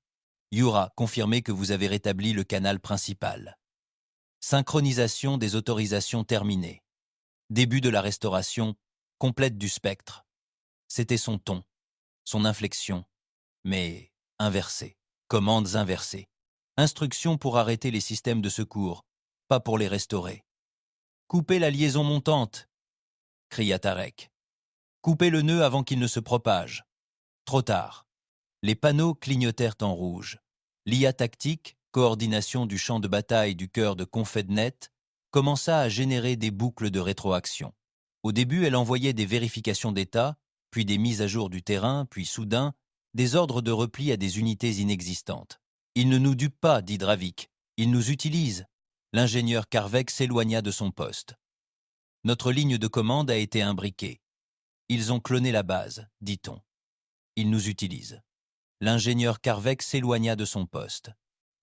Yura, confirmez que vous avez rétabli le canal principal. Synchronisation des autorisations terminée. Début de la restauration, complète du spectre. C'était son ton, son inflexion, mais inversé. Commandes inversées. Instructions pour arrêter les systèmes de secours, pas pour les restaurer. Coupez la liaison montante, cria Tarek. Coupez le nœud avant qu'il ne se propage. Trop tard. Les panneaux clignotèrent en rouge. L'IA tactique, coordination du champ de bataille du cœur de Confednet, commença à générer des boucles de rétroaction. Au début, elle envoyait des vérifications d'état, puis des mises à jour du terrain, puis soudain, des ordres de repli à des unités inexistantes. Ils ne nous dupent pas, dit Dravik. Ils nous utilisent. L'ingénieur Carvec s'éloigna de son poste. Notre ligne de commande a été imbriquée. Ils ont cloné la base, dit-on. Ils nous utilisent. L'ingénieur Carvec s'éloigna de son poste.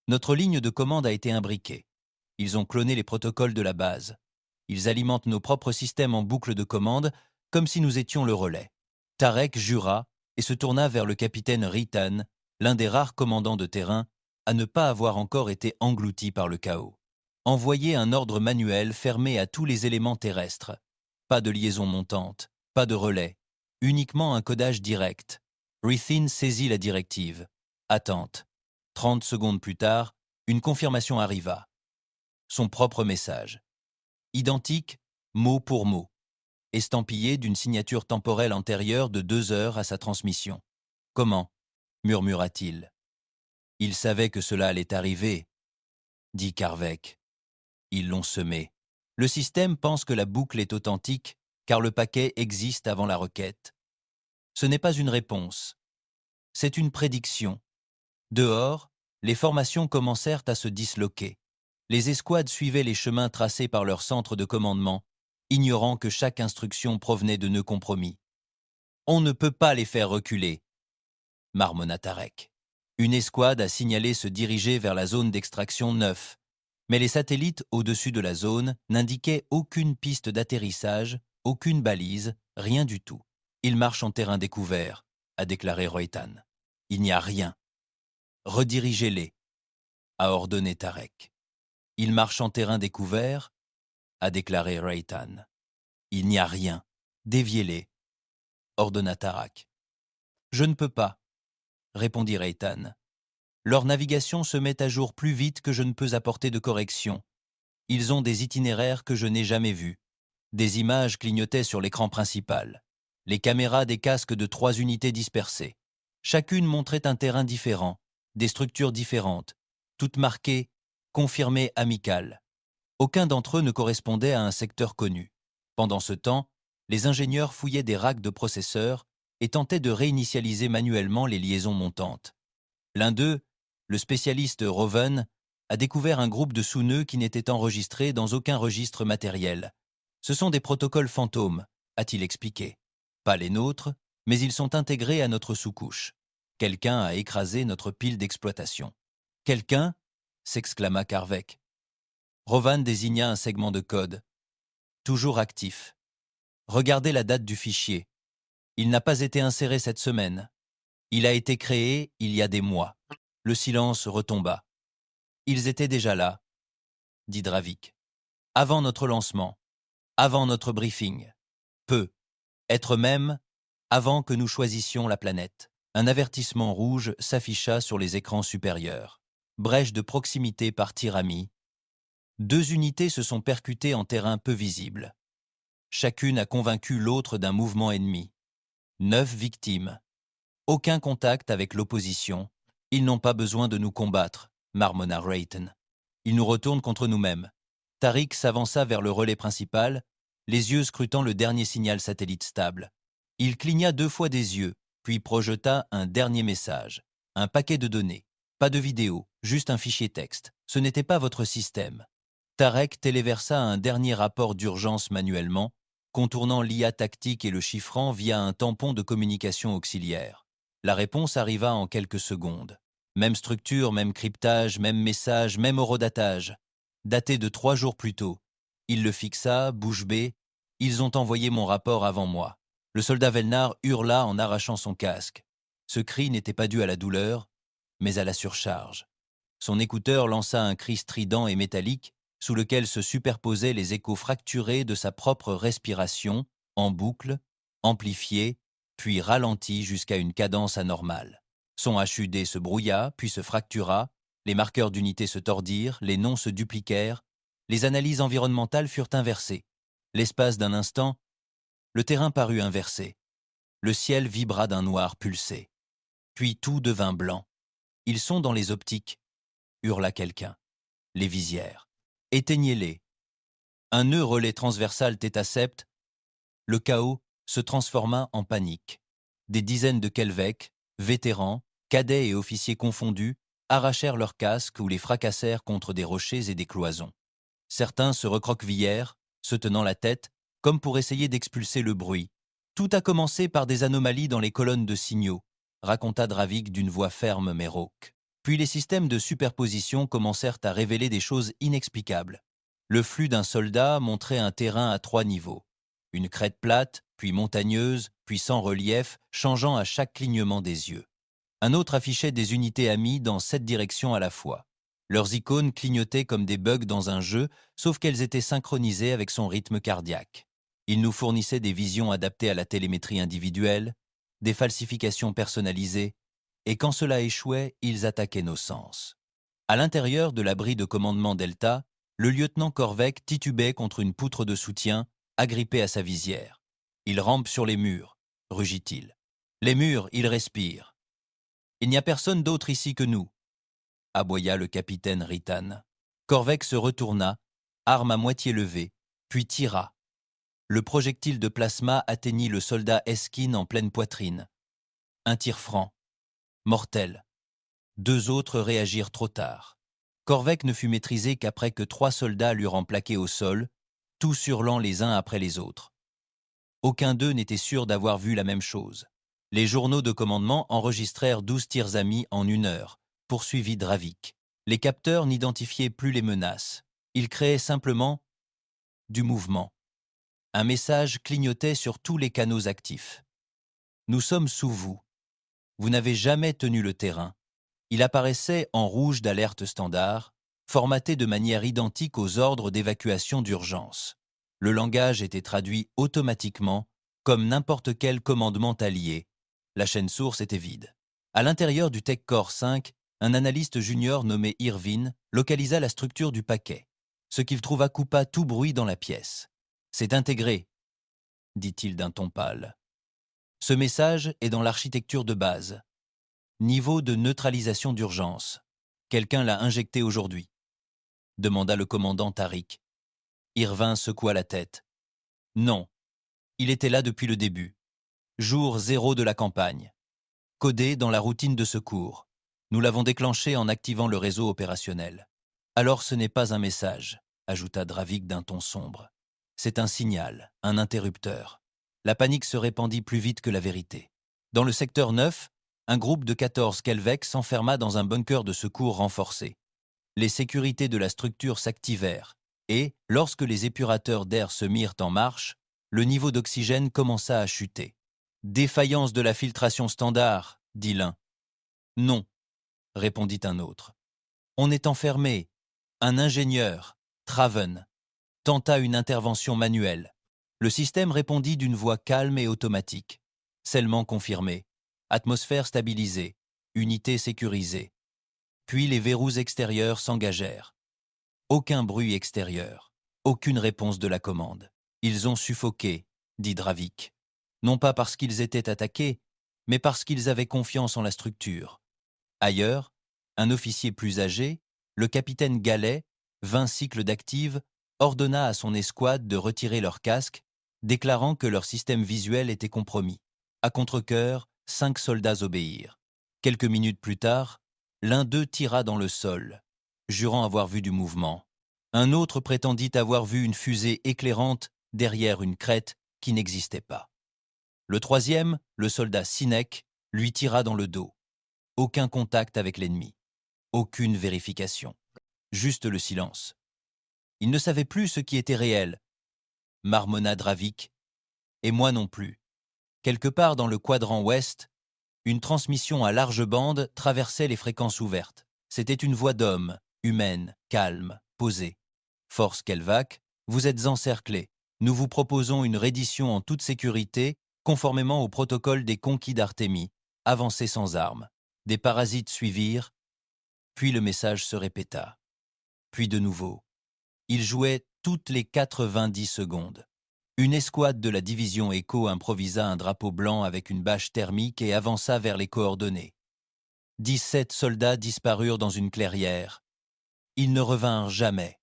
Notre ligne de commande a été imbriquée. Ils ont cloné les protocoles de la base. Ils alimentent nos propres systèmes en boucle de commande, comme si nous étions le relais. Tarek jura et se tourna vers le capitaine Ritan, l'un des rares commandants de terrain, à ne pas avoir encore été englouti par le chaos. Envoyer un ordre manuel fermé à tous les éléments terrestres. Pas de liaison montante, pas de relais, uniquement un codage direct. Rithin saisit la directive. Attente. 30 secondes plus tard, une confirmation arriva. Son propre message. Identique, mot pour mot. Estampillé d'une signature temporelle antérieure de 2 heures à sa transmission. Comment? Murmura-t-il. Ils savaient que cela allait arriver, dit Karvek. Ils l'ont semé. Le système pense que la boucle est authentique car le paquet existe avant la requête. Ce n'est pas une réponse, c'est une prédiction. Dehors, les formations commencèrent à se disloquer. Les escouades suivaient les chemins tracés par leur centre de commandement, ignorant que chaque instruction provenait de nœuds compromis. « On ne peut pas les faire reculer », marmonna Tarek. Une escouade a signalé se diriger vers la zone d'extraction 9, mais les satellites au-dessus de la zone n'indiquaient aucune piste d'atterrissage, aucune balise, rien du tout. « Ils marchent en terrain découvert », a déclaré Roytan. « Il n'y a rien. » « Redirigez-les », a ordonné Tarek. « Ils marchent en terrain découvert », a déclaré Roytan. « Il n'y a rien. Déviez-les », ordonna Tarek. « Je ne peux pas », répondit Roytan. « Leur navigation se met à jour plus vite que je ne peux apporter de correction. Ils ont des itinéraires que je n'ai jamais vus. Des images clignotaient sur l'écran principal. Les caméras des casques de 3 unités dispersées. Chacune montrait un terrain différent, des structures différentes, toutes marquées « confirmées amicales ». Aucun d'entre eux ne correspondait à un secteur connu. Pendant ce temps, les ingénieurs fouillaient des racks de processeurs et tentaient de réinitialiser manuellement les liaisons montantes. L'un d'eux, le spécialiste Roven, a découvert un groupe de sous-nœuds qui n'étaient enregistrés dans aucun registre matériel. Ce sont des protocoles fantômes, a-t-il expliqué. Pas les nôtres, mais ils sont intégrés à notre sous-couche. Quelqu'un a écrasé notre pile d'exploitation. « Quelqu'un » s'exclama Karvek. Rovan désigna un segment de code. Toujours actif. Regardez la date du fichier. Il n'a pas été inséré cette semaine. Il a été créé il y a des mois. Le silence retomba. Ils étaient déjà là, dit Dravik. Avant notre lancement, avant notre briefing. Peu. Être même avant que nous choisissions la planète. Un avertissement rouge s'afficha sur les écrans supérieurs. Brèche de proximité par Tirami. 2 unités se sont percutées en terrain peu visible. Chacune a convaincu l'autre d'un mouvement ennemi. 9 victimes. Aucun contact avec l'opposition. Ils n'ont pas besoin de nous combattre, marmonna Rayton. Ils nous retournent contre nous-mêmes. Tariq s'avança vers le relais principal, les yeux scrutant le dernier signal satellite stable. Il cligna 2 fois des yeux, puis projeta un dernier message. Un paquet de données. Pas de vidéo, juste un fichier texte. Ce n'était pas votre système. Tarek téléversa un dernier rapport d'urgence manuellement, contournant l'IA tactique et le chiffrant via un tampon de communication auxiliaire. La réponse arriva en quelques secondes. Même structure, même cryptage, même message, même horodatage. Daté de 3 jours plus tôt. Il le fixa, bouche bée. Ils ont envoyé mon rapport avant moi. Le soldat Velnar hurla en arrachant son casque. Ce cri n'était pas dû à la douleur, mais à la surcharge. Son écouteur lança un cri strident et métallique, sous lequel se superposaient les échos fracturés de sa propre respiration, en boucle, amplifiés, puis ralentis jusqu'à une cadence anormale. Son HUD se brouilla, puis se fractura, les marqueurs d'unité se tordirent, les noms se dupliquèrent, les analyses environnementales furent inversées. L'espace d'un instant, le terrain parut inversé. Le ciel vibra d'un noir pulsé. Puis tout devint blanc. « Ils sont dans les optiques », hurla quelqu'un. « Les visières. Éteignez-les. » Un nœud relais transversal θ-sept. Le chaos se transforma en panique. Des dizaines de Kelvèques, vétérans, cadets et officiers confondus, arrachèrent leurs casques ou les fracassèrent contre des rochers et des cloisons. Certains se recroquevillèrent, se tenant la tête, comme pour essayer d'expulser le bruit. Tout a commencé par des anomalies dans les colonnes de signaux, raconta Dravik d'une voix ferme mais rauque. Puis les systèmes de superposition commencèrent à révéler des choses inexplicables. Le flux d'un soldat montrait un terrain à 3 niveaux. Une crête plate, puis montagneuse, puis sans relief, changeant à chaque clignement des yeux. Un autre affichait des unités amies dans 7 directions à la fois. Leurs icônes clignotaient comme des bugs dans un jeu, sauf qu'elles étaient synchronisées avec son rythme cardiaque. Il nous fournissait des visions adaptées à la télémétrie individuelle, des falsifications personnalisées, et quand cela échouait, ils attaquaient nos sens. À l'intérieur de l'abri de commandement Delta, le lieutenant Korvek titubait contre une poutre de soutien, agrippée à sa visière. « Il rampe sur les murs », rugit-il. « Les murs, ils respirent. Il n'y a personne d'autre ici que nous. aboya le capitaine Ritan. Korvek se retourna, arme à moitié levée, puis tira. Le projectile de plasma atteignit le soldat Eskin en pleine poitrine. Un tir franc, mortel. 2 autres réagirent trop tard. Korvek ne fut maîtrisé qu'après que 3 soldats l'eurent plaqué au sol, tous hurlant les uns après les autres. Aucun d'eux n'était sûr d'avoir vu la même chose. Les journaux de commandement enregistrèrent 12 tirs amis en 1 heure, poursuivit Dravik. Les capteurs n'identifiaient plus les menaces. Ils créaient simplement du mouvement. Un message clignotait sur tous les canaux actifs. Nous sommes sous vous. Vous n'avez jamais tenu le terrain. Il apparaissait en rouge d'alerte standard, formaté de manière identique aux ordres d'évacuation d'urgence. Le langage était traduit automatiquement, comme n'importe quel commandement allié. La chaîne source était vide. À l'intérieur du Tech Core 5, un analyste junior nommé Irvin localisa la structure du paquet. Ce qu'il trouva coupa tout bruit dans la pièce. « C'est intégré », dit-il d'un ton pâle. « Ce message est dans l'architecture de base. Niveau de neutralisation d'urgence. Quelqu'un l'a injecté aujourd'hui ?» demanda le commandant Tariq. Irvin secoua la tête. « Non, il était là depuis le début. Jour 0 de la campagne. Codé dans la routine de secours. Nous l'avons déclenché en activant le réseau opérationnel. Alors ce n'est pas un message, ajouta Dravik d'un ton sombre. C'est un signal, un interrupteur. La panique se répandit plus vite que la vérité. Dans le secteur 9, un groupe de 14 Kelvek s'enferma dans un bunker de secours renforcé. Les sécurités de la structure s'activèrent et, lorsque les épurateurs d'air se mirent en marche, le niveau d'oxygène commença à chuter. « Défaillance de la filtration standard », dit l'un. « Non », répondit un autre. « On est enfermé. Un ingénieur, Traven, tenta une intervention manuelle. Le système répondit d'une voix calme et automatique. Scellement confirmé. Atmosphère stabilisée. Unité sécurisée. » Puis les verrous extérieurs s'engagèrent. Aucun bruit extérieur. Aucune réponse de la commande. Ils ont suffoqué, dit Dravik. Non pas parce qu'ils étaient attaqués, mais parce qu'ils avaient confiance en la structure. Ailleurs, un officier plus âgé, le capitaine Gallet, 20 cycles d'active, ordonna à son escouade de retirer leurs casques, déclarant que leur système visuel était compromis. À contre-cœur, 5 soldats obéirent. Quelques minutes plus tard, l'un d'eux tira dans le sol, jurant avoir vu du mouvement. Un autre prétendit avoir vu une fusée éclairante derrière une crête qui n'existait pas. Le troisième, le soldat Sinek, lui tira dans le dos. Aucun contact avec l'ennemi. Aucune vérification. Juste le silence. Il ne savait plus ce qui était réel. Marmonna Dravik. Et moi non plus. Quelque part dans le quadrant ouest, une transmission à large bande traversait les fréquences ouvertes. C'était une voix d'homme, humaine, calme, posée. « Force Kelvak, vous êtes encerclés. Nous vous proposons une reddition en toute sécurité, conformément au protocole des conquis d'Artémis. Avancez sans armes. » Des parasites suivirent, puis le message se répéta. Puis de nouveau. Il jouait toutes les 90 secondes. Une escouade de la division Echo improvisa un drapeau blanc avec une bâche thermique et avança vers les coordonnées. 17 soldats disparurent dans une clairière. Ils ne revinrent jamais.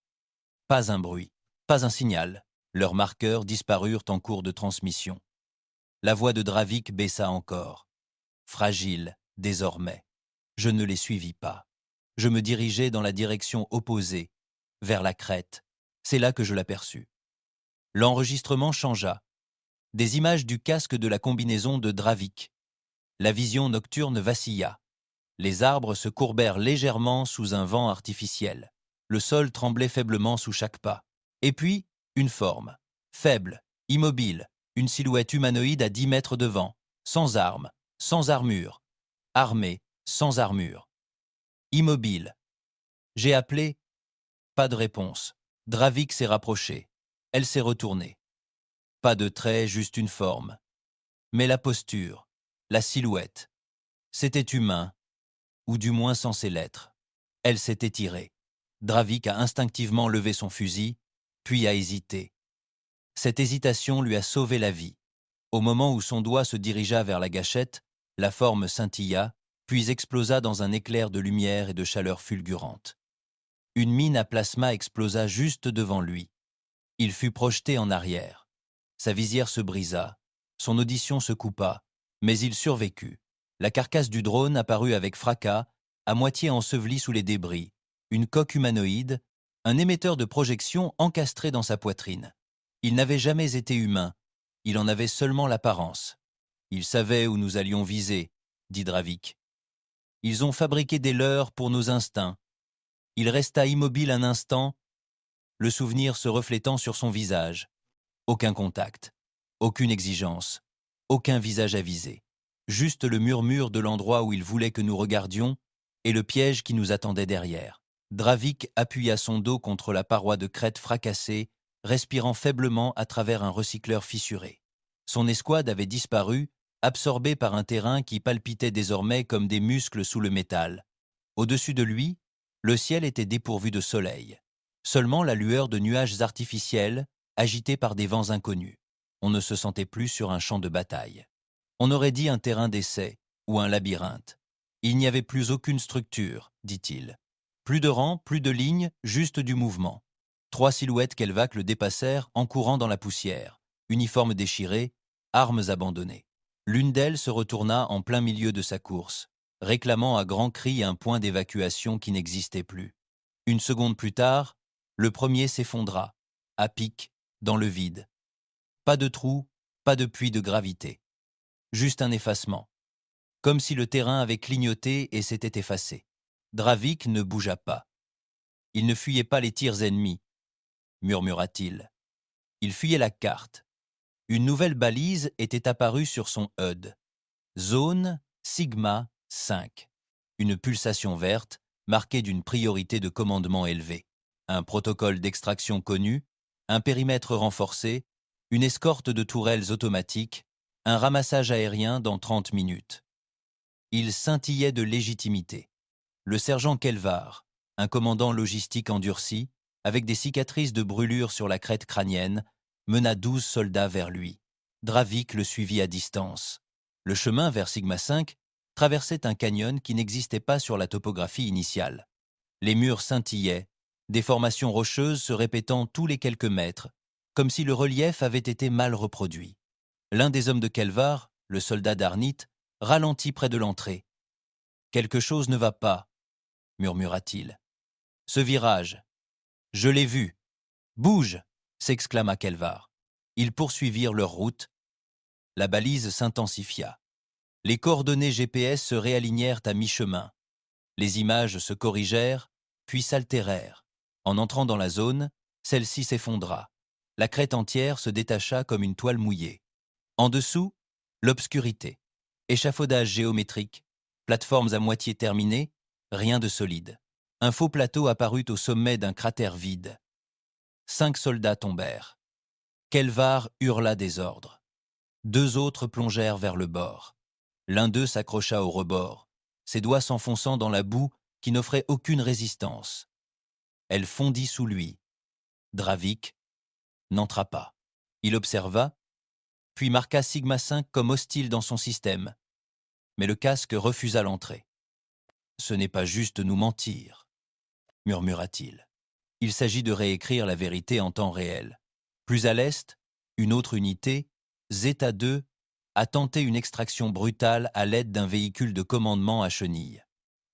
Pas un bruit, pas un signal. Leurs marqueurs disparurent en cours de transmission. La voix de Dravik baissa encore. Fragile, désormais. Je ne les suivis pas. Je me dirigeais dans la direction opposée, vers la crête. C'est là que je l'aperçus. L'enregistrement changea. Des images du casque de la combinaison de Dravik. La vision nocturne vacilla. Les arbres se courbèrent légèrement sous un vent artificiel. Le sol tremblait faiblement sous chaque pas. Et puis, une forme. Faible, immobile, une silhouette humanoïde à 10 mètres devant, sans armes, sans armure. Armée, sans armure. Immobile. J'ai appelé. Pas de réponse. Dravik s'est rapproché. Elle s'est retournée. Pas de trait, juste une forme. Mais la posture, la silhouette, c'était humain, ou du moins censé l'être. Elle s'est étirée. Dravik a instinctivement levé son fusil, puis a hésité. Cette hésitation lui a sauvé la vie. Au moment où son doigt se dirigea vers la gâchette, la forme scintilla, puis explosa dans un éclair de lumière et de chaleur fulgurante. Une mine à plasma explosa juste devant lui. Il fut projeté en arrière. Sa visière se brisa, son audition se coupa, mais il survécut. La carcasse du drone apparut avec fracas, à moitié ensevelie sous les débris, une coque humanoïde, un émetteur de projection encastré dans sa poitrine. Il n'avait jamais été humain, il en avait seulement l'apparence. Il savait où nous allions viser, dit Dravik. Ils ont fabriqué des leurres pour nos instincts. Il resta immobile un instant, le souvenir se reflétant sur son visage. Aucun contact, aucune exigence, aucun visage à viser. Juste le murmure de l'endroit où il voulait que nous regardions et le piège qui nous attendait derrière. Dravik appuya son dos contre la paroi de crête fracassée, respirant faiblement à travers un recycleur fissuré. Son escouade avait disparu, absorbée par un terrain qui palpitait désormais comme des muscles sous le métal. Au-dessus de lui, le ciel était dépourvu de soleil. Seulement la lueur de nuages artificiels, agités par des vents inconnus. On ne se sentait plus sur un champ de bataille. On aurait dit un terrain d'essai ou un labyrinthe. Il n'y avait plus aucune structure, dit-il. Plus de rangs, plus de lignes, juste du mouvement. 3 silhouettes Kelvak le dépassèrent en courant dans la poussière, uniformes déchirés, armes abandonnées. L'une d'elles se retourna en plein milieu de sa course, réclamant à grands cris un point d'évacuation qui n'existait plus. Une seconde plus tard, le premier s'effondra, à pic, dans le vide. Pas de trou, pas de puits de gravité. Juste un effacement. Comme si le terrain avait clignoté et s'était effacé. Dravik ne bougea pas. Il ne fuyait pas les tirs ennemis, murmura-t-il. Il fuyait la carte. Une nouvelle balise était apparue sur son HUD. Zone Sigma 5. Une pulsation verte, marquée d'une priorité de commandement élevée. Un protocole d'extraction connu, un périmètre renforcé, une escorte de tourelles automatiques, un ramassage aérien dans 30 minutes. Il scintillait de légitimité. Le sergent Kelvar, un commandant logistique endurci, avec des cicatrices de brûlure sur la crête crânienne, mena 12 soldats vers lui. Dravik le suivit à distance. Le chemin vers Sigma 5 traversait un canyon qui n'existait pas sur la topographie initiale. Les murs scintillaient, des formations rocheuses se répétant tous les quelques mètres, comme si le relief avait été mal reproduit. L'un des hommes de Kelvar, le soldat d'Arnit, ralentit près de l'entrée. « Quelque chose ne va pas », murmura-t-il. « Ce virage. Je l'ai vu. Bouge !» s'exclama Kelvar. Ils poursuivirent leur route. La balise s'intensifia. Les coordonnées GPS se réalignèrent à mi-chemin. Les images se corrigèrent, puis s'altérèrent. En entrant dans la zone, celle-ci s'effondra. La crête entière se détacha comme une toile mouillée. En dessous, l'obscurité. Échafaudage géométrique, plateformes à moitié terminées, rien de solide. Un faux plateau apparut au sommet d'un cratère vide. 5 soldats tombèrent. Kelvar hurla des ordres. 2 autres plongèrent vers le bord. L'un d'eux s'accrocha au rebord, ses doigts s'enfonçant dans la boue qui n'offrait aucune résistance. Elle fondit sous lui. Dravik n'entra pas. Il observa, puis marqua Sigma 5 comme hostile dans son système. Mais le casque refusa l'entrée. « Ce n'est pas juste nous mentir », murmura-t-il. Il s'agit de réécrire la vérité en temps réel. Plus à l'est, une autre unité, Zeta 2, a tenté une extraction brutale à l'aide d'un véhicule de commandement à chenilles.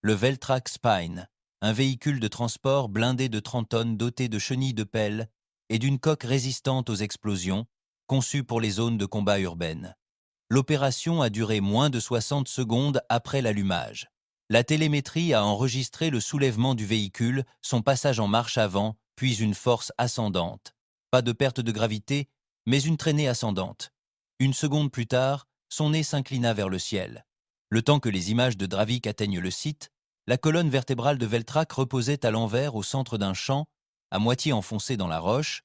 Le Veltrak Spine, un véhicule de transport blindé de 30 tonnes doté de chenilles de pelle et d'une coque résistante aux explosions, conçu pour les zones de combat urbaines. L'opération a duré moins de 60 secondes après l'allumage. La télémétrie a enregistré le soulèvement du véhicule, son passage en marche avant, puis une force ascendante. Pas de perte de gravité, mais une traînée ascendante. Une seconde plus tard, son nez s'inclina vers le ciel. Le temps que les images de Dravik atteignent le site, la colonne vertébrale de Veltrak reposait à l'envers au centre d'un champ, à moitié enfoncé dans la roche,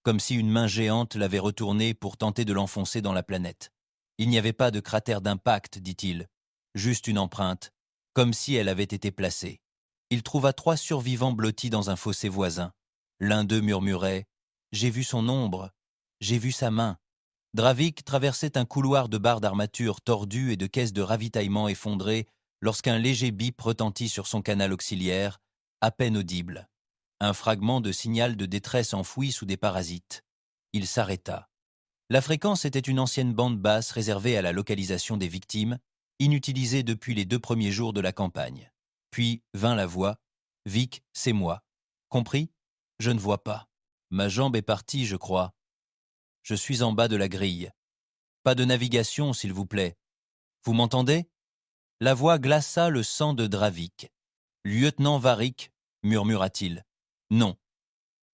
comme si une main géante l'avait retourné pour tenter de l'enfoncer dans la planète. Il n'y avait pas de cratère d'impact, dit-il, juste une empreinte, comme si elle avait été placée. Il trouva 3 survivants blottis dans un fossé voisin. L'un d'eux murmurait « J'ai vu son ombre, j'ai vu sa main ». Dravik traversait un couloir de barres d'armature tordues et de caisses de ravitaillement effondrées lorsqu'un léger bip retentit sur son canal auxiliaire, à peine audible. Un fragment de signal de détresse enfoui sous des parasites. Il s'arrêta. La fréquence était une ancienne bande basse réservée à la localisation des victimes, inutilisée depuis les 2 premiers jours de la campagne. Puis vint la voix. « Vic, c'est moi. Compris ? Je ne vois pas. Ma jambe est partie, je crois. Je suis en bas de la grille. Pas de navigation, s'il vous plaît. Vous m'entendez ?» La voix glaça le sang de Dravik. « Lieutenant Varick, murmura-t-il. « Non. »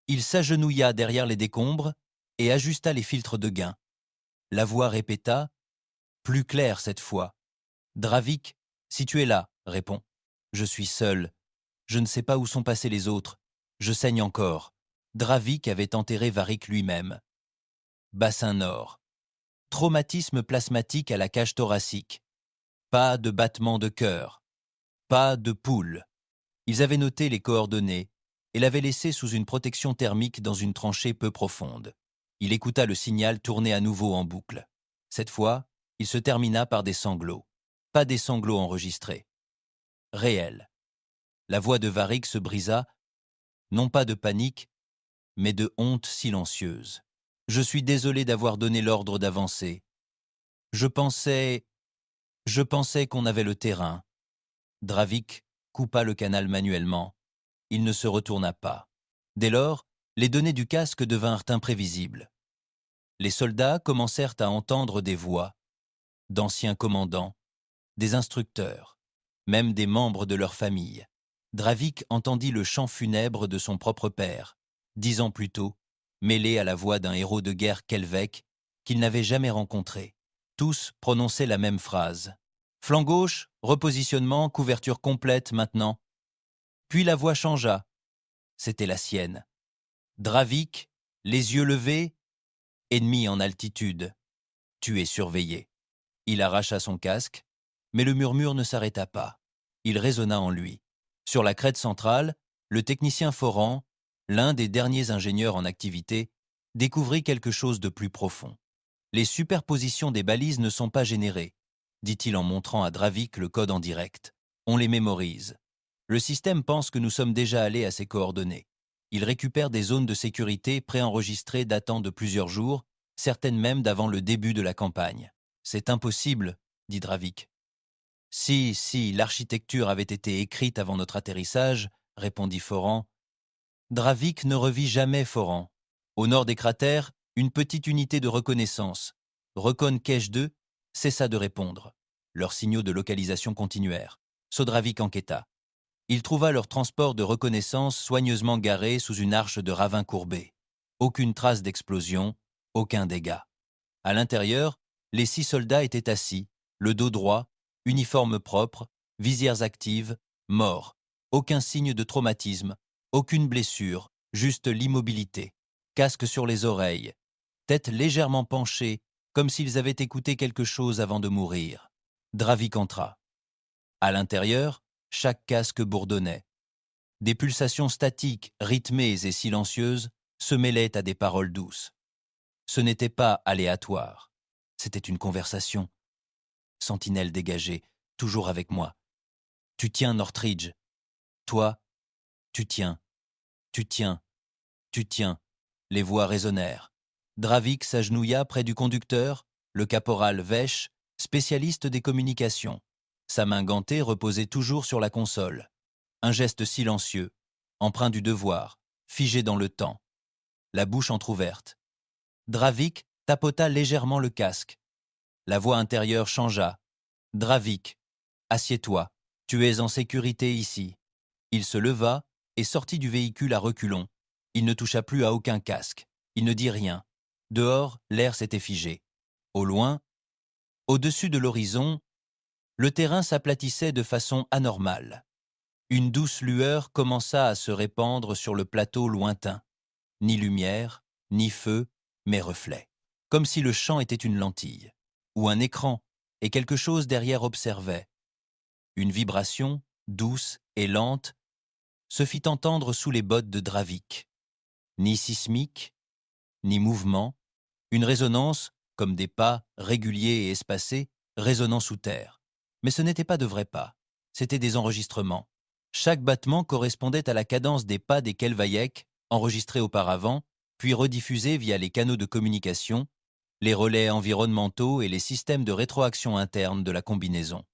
Il s'agenouilla derrière les décombres et ajusta les filtres de gain. La voix répéta, plus clair cette fois. « Dravik, si tu es là, réponds. Je suis seul. Je ne sais pas où sont passés les autres. Je saigne encore. » Dravik avait enterré Varick lui-même. Bassin nord. Traumatisme plasmatique à la cage thoracique. Pas de battement de cœur. Pas de pouls. Ils avaient noté les coordonnées et l'avaient laissé sous une protection thermique dans une tranchée peu profonde. Il écouta le signal tourner à nouveau en boucle. Cette fois, il se termina par des sanglots. Pas des sanglots enregistrés. Réels. La voix de Varick se brisa, non pas de panique, mais de honte silencieuse. « Je suis désolé d'avoir donné l'ordre d'avancer. Je pensais qu'on avait le terrain. » Dravik coupa le canal manuellement. Il ne se retourna pas. Dès lors, les données du casque devinrent imprévisibles. Les soldats commencèrent à entendre des voix, d'anciens commandants, des instructeurs, même des membres de leur famille. Dravik entendit le chant funèbre de son propre père, 10 ans plus tôt, mêlé à la voix d'un héros de guerre kelvèque qu'il n'avait jamais rencontré. Tous prononçaient la même phrase. Flanc gauche, repositionnement, couverture complète maintenant. Puis la voix changea. C'était la sienne. Dravik, les yeux levés, ennemi en altitude. Tu es surveillé. Il arracha son casque, mais le murmure ne s'arrêta pas. Il résonna en lui. Sur la crête centrale, le technicien Foran, l'un des derniers ingénieurs en activité, découvrit quelque chose de plus profond. Les superpositions des balises ne sont pas générées, dit-il en montrant à Dravik le code en direct. On les mémorise. Le système pense que nous sommes déjà allés à ces coordonnées. Il récupère des zones de sécurité préenregistrées datant de plusieurs jours, certaines même d'avant le début de la campagne. C'est impossible, dit Dravik. Si, l'architecture avait été écrite avant notre atterrissage, répondit Foran. Dravik ne revit jamais Foran. Au nord des cratères, une petite unité de reconnaissance, Recon Cache 2, cessa de répondre. Leurs signaux de localisation continuèrent. Sodravik enquêta. Il trouva leur transport de reconnaissance soigneusement garé sous une arche de ravin courbé. Aucune trace d'explosion, aucun dégât. À l'intérieur, les 6 soldats étaient assis, le dos droit, uniforme propre, visières actives, morts. Aucun signe de traumatisme, aucune blessure, juste l'immobilité. Casque sur les oreilles, tête légèrement penchée, comme s'ils avaient écouté quelque chose avant de mourir. Dravik entra. À l'intérieur, chaque casque bourdonnait. Des pulsations statiques, rythmées et silencieuses se mêlaient à des paroles douces. Ce n'était pas aléatoire. C'était une conversation. Sentinelle dégagée, toujours avec moi. Tu tiens, Northridge. Toi, tu tiens. Tu tiens. Tu tiens. Les voix résonnèrent. Dravik s'agenouilla près du conducteur, le caporal Vesh, spécialiste des communications. Sa main gantée reposait toujours sur la console. Un geste silencieux, empreint du devoir, figé dans le temps. La bouche entr'ouverte. Dravik tapota légèrement le casque. La voix intérieure changea. Dravik, assieds-toi, tu es en sécurité ici. Il se leva et sortit du véhicule à reculons. Il ne toucha plus à aucun casque. Il ne dit rien. Dehors, l'air s'était figé. Au loin, au-dessus de l'horizon, le terrain s'aplatissait de façon anormale. Une douce lueur commença à se répandre sur le plateau lointain. Ni lumière, ni feu, mais reflet. Comme si le champ était une lentille, ou un écran, et quelque chose derrière observait. Une vibration, douce et lente, se fit entendre sous les bottes de Dravik. Ni sismique, ni mouvement, une résonance, comme des pas réguliers et espacés, résonnant sous terre. Mais ce n'était pas de vrais pas. C'étaient des enregistrements. Chaque battement correspondait à la cadence des pas des Kelvayek, enregistrés auparavant, puis rediffusés via les canaux de communication, les relais environnementaux et les systèmes de rétroaction interne de la combinaison.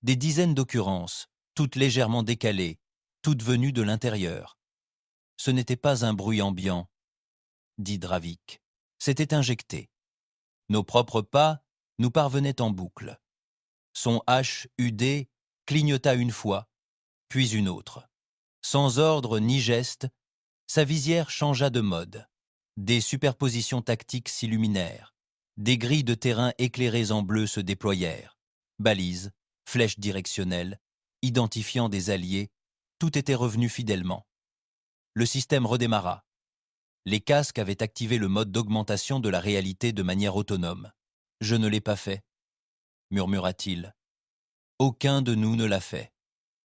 Des dizaines d'occurrences, toutes légèrement décalées, toutes venues de l'intérieur. Ce n'était pas un bruit ambiant, dit Dravik. C'était injecté. Nos propres pas nous parvenaient en boucle. Son HUD clignota une fois, puis une autre. Sans ordre ni geste, sa visière changea de mode. Des superpositions tactiques s'illuminèrent. Des grilles de terrain éclairées en bleu se déployèrent. Balises, flèches directionnelles, identifiant des alliés, tout était revenu fidèlement. Le système redémarra. Les casques avaient activé le mode d'augmentation de la réalité de manière autonome. « Je ne l'ai pas fait », murmura-t-il. « Aucun de nous ne l'a fait. »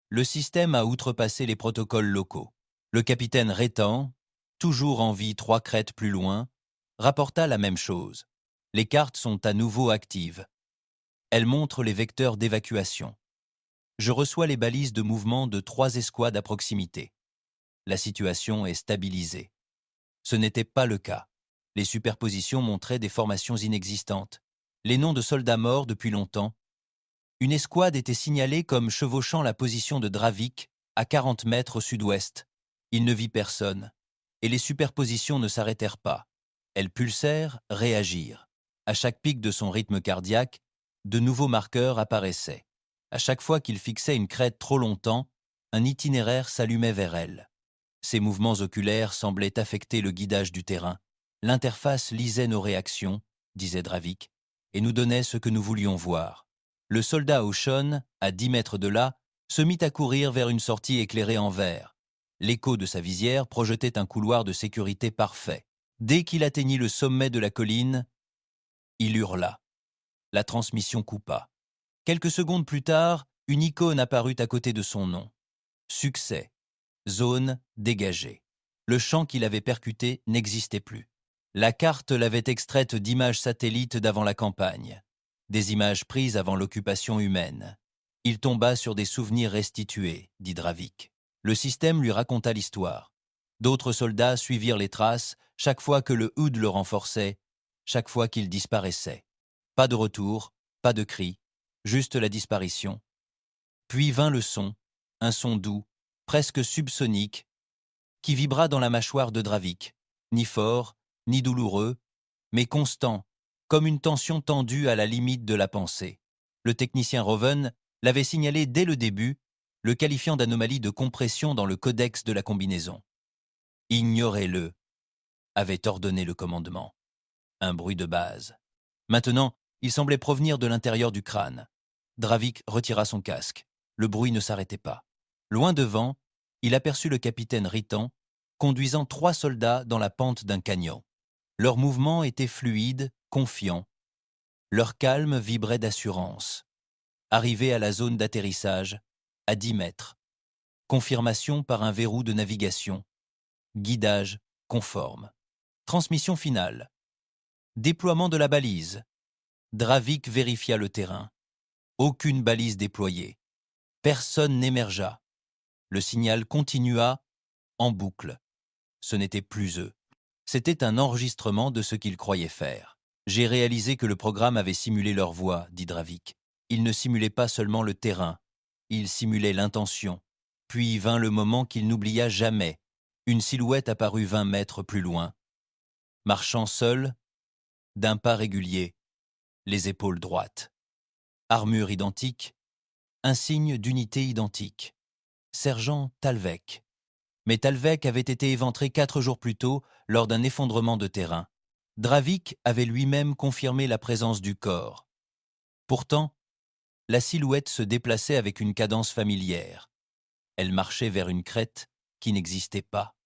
Le système a outrepassé les protocoles locaux. Le capitaine Rétan, toujours en vie 3 crêtes plus loin, rapporta la même chose. Les cartes sont à nouveau actives. Elles montrent les vecteurs d'évacuation. Je reçois les balises de mouvement de 3 escouades à proximité. La situation est stabilisée. Ce n'était pas le cas. Les superpositions montraient des formations inexistantes. Les noms de soldats morts depuis longtemps. Une escouade était signalée comme chevauchant la position de Dravik à 40 mètres au sud-ouest. Il ne vit personne. Et les superpositions ne s'arrêtèrent pas. Elles pulsèrent, réagirent. À chaque pic de son rythme cardiaque, de nouveaux marqueurs apparaissaient. À chaque fois qu'il fixait une crête trop longtemps, un itinéraire s'allumait vers elle. Ses mouvements oculaires semblaient affecter le guidage du terrain. L'interface lisait nos réactions, disait Dravik, et nous donnait ce que nous voulions voir. Le soldat Oshon, à 10 mètres de là, se mit à courir vers une sortie éclairée en vert. L'écho de sa visière projetait un couloir de sécurité parfait. Dès qu'il atteignit le sommet de la colline, il hurla. La transmission coupa. Quelques secondes plus tard, une icône apparut à côté de son nom. Succès. Zone dégagée. Le champ qu'il avait percuté n'existait plus. La carte l'avait extraite d'images satellites d'avant la campagne, des images prises avant l'occupation humaine. Il tomba sur des souvenirs restitués, dit Dravik. Le système lui raconta l'histoire. D'autres soldats suivirent les traces chaque fois que le HUD le renforçait, chaque fois qu'il disparaissait. Pas de retour, pas de cri, juste la disparition. Puis vint le son, un son doux, presque subsonique, qui vibra dans la mâchoire de Dravik, ni fort, ni douloureux, mais constant, comme une tension tendue à la limite de la pensée. Le technicien Roven l'avait signalé dès le début, le qualifiant d'anomalie de compression dans le codex de la combinaison. « Ignorez-le », avait ordonné le commandement. Un bruit de base. Maintenant, il semblait provenir de l'intérieur du crâne. Dravik retira son casque. Le bruit ne s'arrêtait pas. Loin devant, il aperçut le capitaine Ritan conduisant 3 soldats dans la pente d'un canyon. Leurs mouvements étaient fluides, confiants. Leur calme vibrait d'assurance. Arrivé à la zone d'atterrissage, à 10 mètres. Confirmation par un verrou de navigation. Guidage conforme. Transmission finale. Déploiement de la balise. Dravik vérifia le terrain. Aucune balise déployée. Personne n'émergea. Le signal continua en boucle. Ce n'était plus eux. C'était un enregistrement de ce qu'ils croyaient faire. J'ai réalisé que le programme avait simulé leur voix, dit Dravik. Il ne simulait pas seulement le terrain, il simulait l'intention. Puis vint le moment qu'il n'oublia jamais. Une silhouette apparut 20 mètres plus loin. Marchant seul, d'un pas régulier, les épaules droites. Armure identique, insigne d'unité identique. Sergent Talvek. Mais Talvek avait été éventré 4 jours plus tôt lors d'un effondrement de terrain. Dravik avait lui-même confirmé la présence du corps. Pourtant, la silhouette se déplaçait avec une cadence familière. Elle marchait vers une crête qui n'existait pas.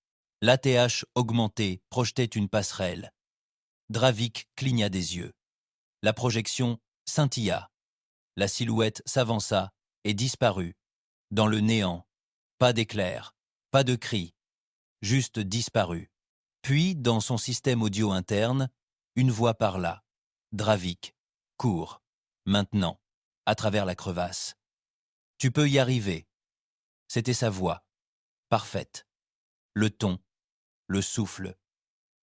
L'ATH augmenté projetait une passerelle. Dravik cligna des yeux. La projection scintilla. La silhouette s'avança et disparut. Dans le néant, pas d'éclair, pas de cri, juste disparu. Puis, dans son système audio interne, une voix parla. Dravik, cours, maintenant, à travers la crevasse. Tu peux y arriver. C'était sa voix, parfaite. Le ton, le souffle,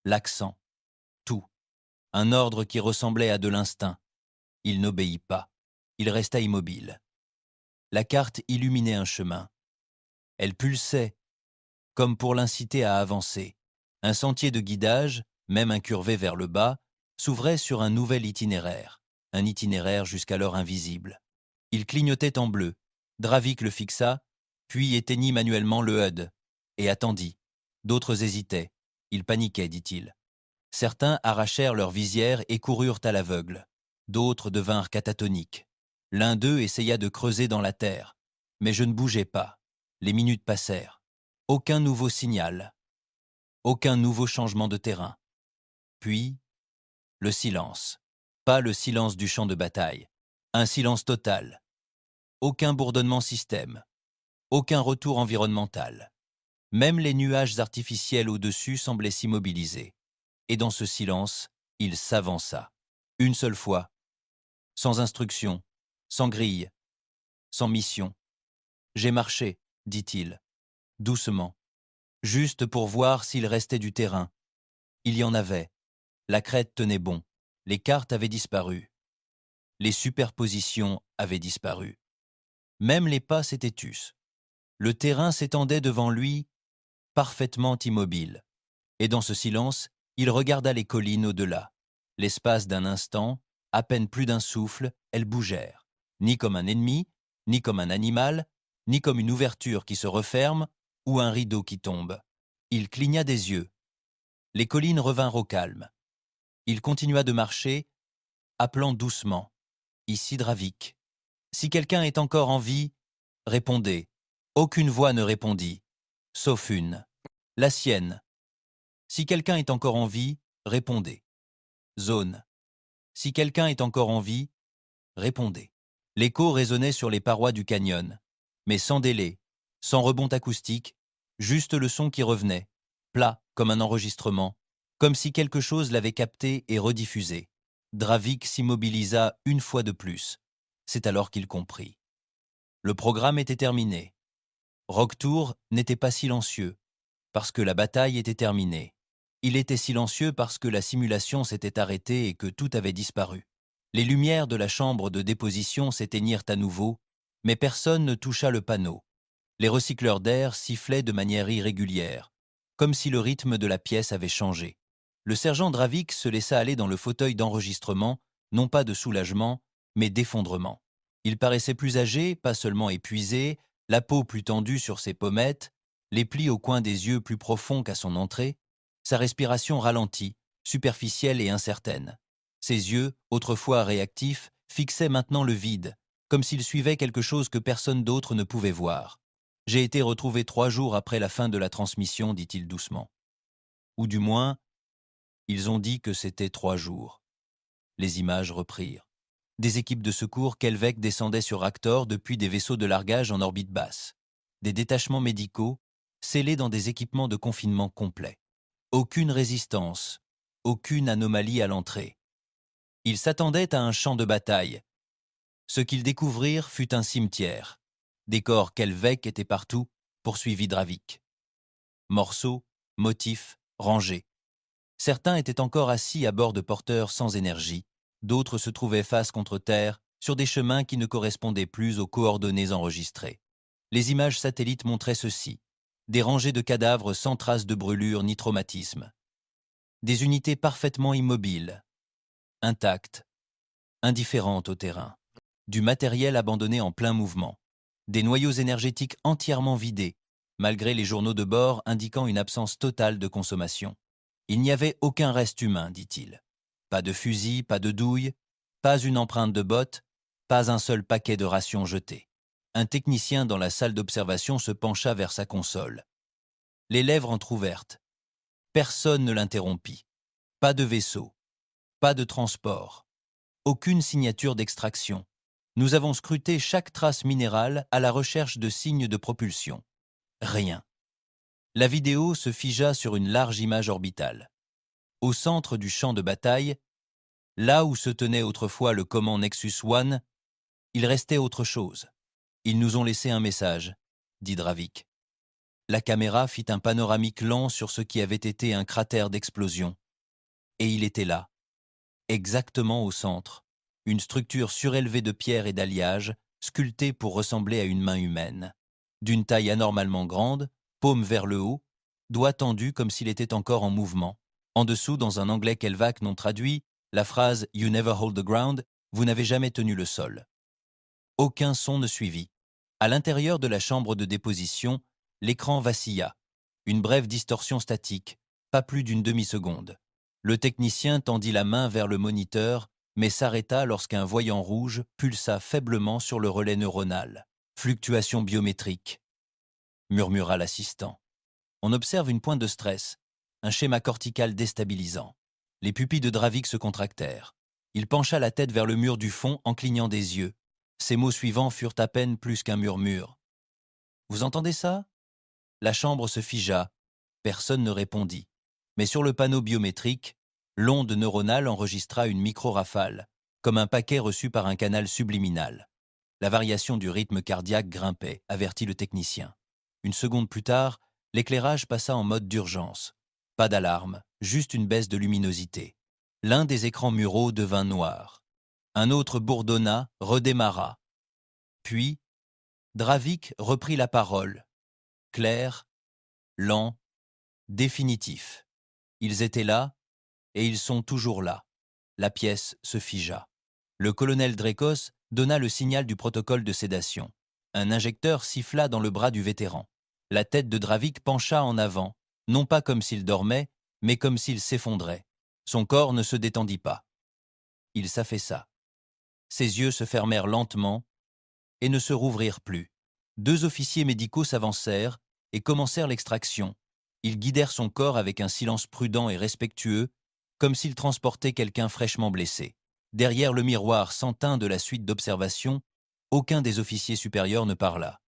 l'accent, tout. Un ordre qui ressemblait à de l'instinct. Il n'obéit pas. Il resta immobile. La carte illuminait un chemin. Elle pulsait, comme pour l'inciter à avancer. Un sentier de guidage, même incurvé vers le bas, s'ouvrait sur un nouvel itinéraire, un itinéraire jusqu'alors invisible. Il clignotait en bleu. Dravik le fixa, puis éteignit manuellement le HUD, et attendit. D'autres hésitaient. Ils paniquaient, dit-il. Certains arrachèrent leurs visières et coururent à l'aveugle. D'autres devinrent catatoniques. L'un d'eux essaya de creuser dans la terre. Mais je ne bougeais pas. Les minutes passèrent. Aucun nouveau signal. Aucun nouveau changement de terrain. Puis, le silence. Pas le silence du champ de bataille. Un silence total. Aucun bourdonnement système. Aucun retour environnemental. Même les nuages artificiels au-dessus semblaient s'immobiliser. Et dans ce silence, il s'avança. Une seule fois. Sans instruction, sans grille, sans mission. J'ai marché, dit-il, doucement, juste pour voir s'il restait du terrain. Il y en avait. La crête tenait bon. Les cartes avaient disparu. Les superpositions avaient disparu. Même les pas s'étaient tus. Le terrain s'étendait devant lui, parfaitement immobile. Et dans ce silence, il regarda les collines au-delà. L'espace d'un instant, à peine plus d'un souffle, elles bougèrent. Ni comme un ennemi, ni comme un animal, ni comme une ouverture qui se referme ou un rideau qui tombe. Il cligna des yeux. Les collines revinrent au calme. Il continua de marcher, appelant doucement. Ici Dravik. Si quelqu'un est encore en vie, répondez. Aucune voix ne répondit, sauf une. La sienne. Si quelqu'un est encore en vie, répondez. Zone. Si quelqu'un est encore en vie, répondez. L'écho résonnait sur les parois du canyon, mais sans délai, sans rebond acoustique, juste le son qui revenait, plat comme un enregistrement, comme si quelque chose l'avait capté et rediffusé. Dravik s'immobilisa une fois de plus. C'est alors qu'il comprit. Le programme était terminé. Rocktour n'était pas silencieux, parce que la bataille était terminée. Il était silencieux parce que la simulation s'était arrêtée et que tout avait disparu. Les lumières de la chambre de déposition s'éteignirent à nouveau, mais personne ne toucha le panneau. Les recycleurs d'air sifflaient de manière irrégulière, comme si le rythme de la pièce avait changé. Le sergent Dravik se laissa aller dans le fauteuil d'enregistrement, non pas de soulagement, mais d'effondrement. Il paraissait plus âgé, pas seulement épuisé, la peau plus tendue sur ses pommettes, les plis au coin des yeux plus profonds qu'à son entrée, sa respiration ralentie, superficielle et incertaine. Ses yeux, autrefois réactifs, fixaient maintenant le vide, comme s'il suivait quelque chose que personne d'autre ne pouvait voir. « J'ai été retrouvé 3 jours après la fin de la transmission, dit-il doucement. Ou du moins, ils ont dit que c'était 3 jours. Les images reprirent. Des équipes de secours Kelvec descendaient sur Actor depuis des vaisseaux de largage en orbite basse. Des détachements médicaux, scellés dans des équipements de confinement complets. Aucune résistance, aucune anomalie à l'entrée. Ils s'attendaient à un champ de bataille. Ce qu'ils découvrirent fut un cimetière. Des corps Kelvec étaient partout, poursuivit Dravik. Morceaux, motifs, rangés. Certains étaient encore assis à bord de porteurs sans énergie, d'autres se trouvaient face contre terre, sur des chemins qui ne correspondaient plus aux coordonnées enregistrées. Les images satellites montraient ceci. Des rangées de cadavres sans traces de brûlure ni traumatisme. Des unités parfaitement immobiles, intactes, indifférentes au terrain. Du matériel abandonné en plein mouvement. Des noyaux énergétiques entièrement vidés, malgré les journaux de bord indiquant une absence totale de consommation. Il n'y avait aucun reste humain, dit-il. Pas de fusil, pas de douille, pas une empreinte de botte, pas un seul paquet de rations jetées. Un technicien dans la salle d'observation se pencha vers sa console. Les lèvres entr'ouvertes. Personne ne l'interrompit. Pas de vaisseau. Pas de transport. Aucune signature d'extraction. Nous avons scruté chaque trace minérale à la recherche de signes de propulsion. Rien. La vidéo se figea sur une large image orbitale. Au centre du champ de bataille, là où se tenait autrefois le Command Nexus One, il restait autre chose. Ils nous ont laissé un message, dit Dravik. La caméra fit un panoramique lent sur ce qui avait été un cratère d'explosion. Et il était là, exactement au centre, une structure surélevée de pierre et d'alliage, sculptée pour ressembler à une main humaine. D'une taille anormalement grande, paume vers le haut, doigt tendu comme s'il était encore en mouvement. En dessous, dans un anglais kelvac non traduit, la phrase « You never hold the ground », vous n'avez jamais tenu le sol. Aucun son ne suivit. À l'intérieur de la chambre de déposition, l'écran vacilla. Une brève distorsion statique, pas plus d'une demi-seconde. Le technicien tendit la main vers le moniteur, mais s'arrêta lorsqu'un voyant rouge pulsa faiblement sur le relais neuronal. Fluctuation biométrique, murmura l'assistant. On observe une pointe de stress, un schéma cortical déstabilisant. Les pupilles de Dravik se contractèrent. Il pencha la tête vers le mur du fond en clignant des yeux. Ses mots suivants furent à peine plus qu'un murmure. « Vous entendez ça ?» La chambre se figea. Personne ne répondit. Mais sur le panneau biométrique, l'onde neuronale enregistra une micro-rafale, comme un paquet reçu par un canal subliminal. La variation du rythme cardiaque grimpait, avertit le technicien. Une seconde plus tard, l'éclairage passa en mode d'urgence. Pas d'alarme, juste une baisse de luminosité. L'un des écrans muraux devint noir. Un autre bourdonna, redémarra. Puis, Dravik reprit la parole. Clair, lent, définitif. Ils étaient là, et ils sont toujours là. La pièce se figea. Le colonel Drekos donna le signal du protocole de sédation. Un injecteur siffla dans le bras du vétéran. La tête de Dravik pencha en avant, non pas comme s'il dormait, mais comme s'il s'effondrait. Son corps ne se détendit pas. Il s'affaissa. Ses yeux se fermèrent lentement et ne se rouvrirent plus. 2 officiers médicaux s'avancèrent et commencèrent l'extraction. Ils guidèrent son corps avec un silence prudent et respectueux, comme s'ils transportaient quelqu'un fraîchement blessé. Derrière le miroir sans teint de la suite d'observation, aucun des officiers supérieurs ne parla.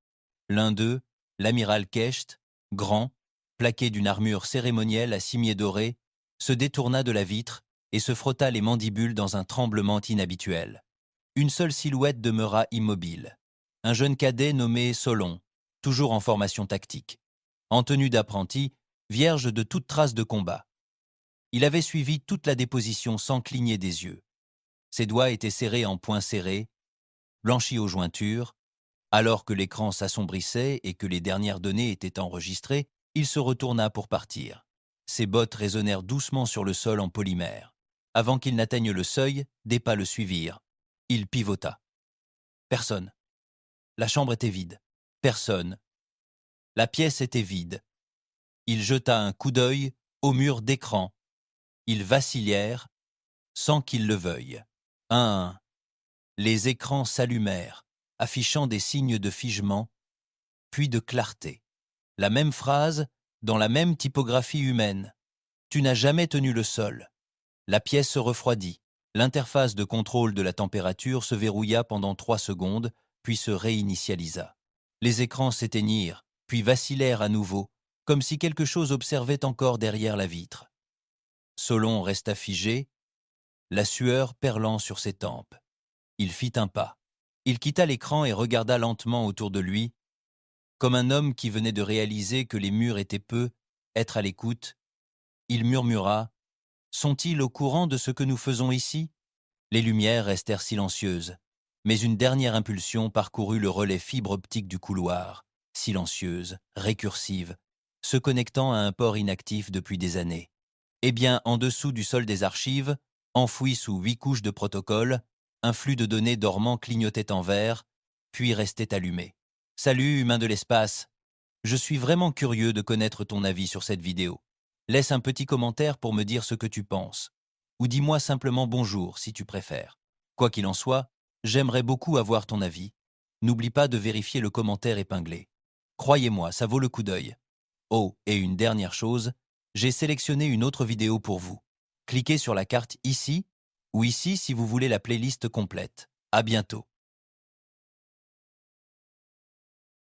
L'un d'eux, l'amiral Kecht, grand, plaqué d'une armure cérémonielle à cimier doré, se détourna de la vitre et se frotta les mandibules dans un tremblement inhabituel. Une seule silhouette demeura immobile. Un jeune cadet nommé Solon, toujours en formation tactique. En tenue d'apprenti, vierge de toute trace de combat. Il avait suivi toute la déposition sans cligner des yeux. Ses doigts étaient serrés en poings serrés, blanchis aux jointures. Alors que l'écran s'assombrissait et que les dernières données étaient enregistrées, il se retourna pour partir. Ses bottes résonnèrent doucement sur le sol en polymère. Avant qu'il n'atteigne le seuil, des pas le suivirent. Il pivota. Personne. La chambre était vide. Personne. La pièce était vide. Il jeta un coup d'œil au mur d'écran. Ils vacillèrent, sans qu'ils le veuillent. Un à un. Les écrans s'allumèrent, affichant des signes de figement, puis de clarté. La même phrase, dans la même typographie humaine. Tu n'as jamais tenu le sol. La pièce se refroidit. L'interface de contrôle de la température se verrouilla pendant 3 secondes, puis se réinitialisa. Les écrans s'éteignirent, puis vacillèrent à nouveau, comme si quelque chose observait encore derrière la vitre. Solon resta figé, la sueur perlant sur ses tempes. Il fit un pas. Il quitta l'écran et regarda lentement autour de lui, comme un homme qui venait de réaliser que les murs étaient peu, être à l'écoute. Il murmura « Sont-ils au courant de ce que nous faisons ici ?» Les lumières restèrent silencieuses, mais une dernière impulsion parcourut le relais fibre optique du couloir, silencieuse, récursive, se connectant à un port inactif depuis des années. Eh bien, en dessous du sol des archives, enfoui sous 8 couches de protocole, un flux de données dormant clignotait en vert, puis restait allumé. « Salut, humain de l'espace. Je suis vraiment curieux de connaître ton avis sur cette vidéo. Laisse un petit commentaire pour me dire ce que tu penses. Ou dis-moi simplement bonjour si tu préfères. Quoi qu'il en soit, j'aimerais beaucoup avoir ton avis. N'oublie pas de vérifier le commentaire épinglé. Croyez-moi, ça vaut le coup d'œil. Oh, et une dernière chose, j'ai sélectionné une autre vidéo pour vous. Cliquez sur la carte ici, ou ici si vous voulez la playlist complète. À bientôt.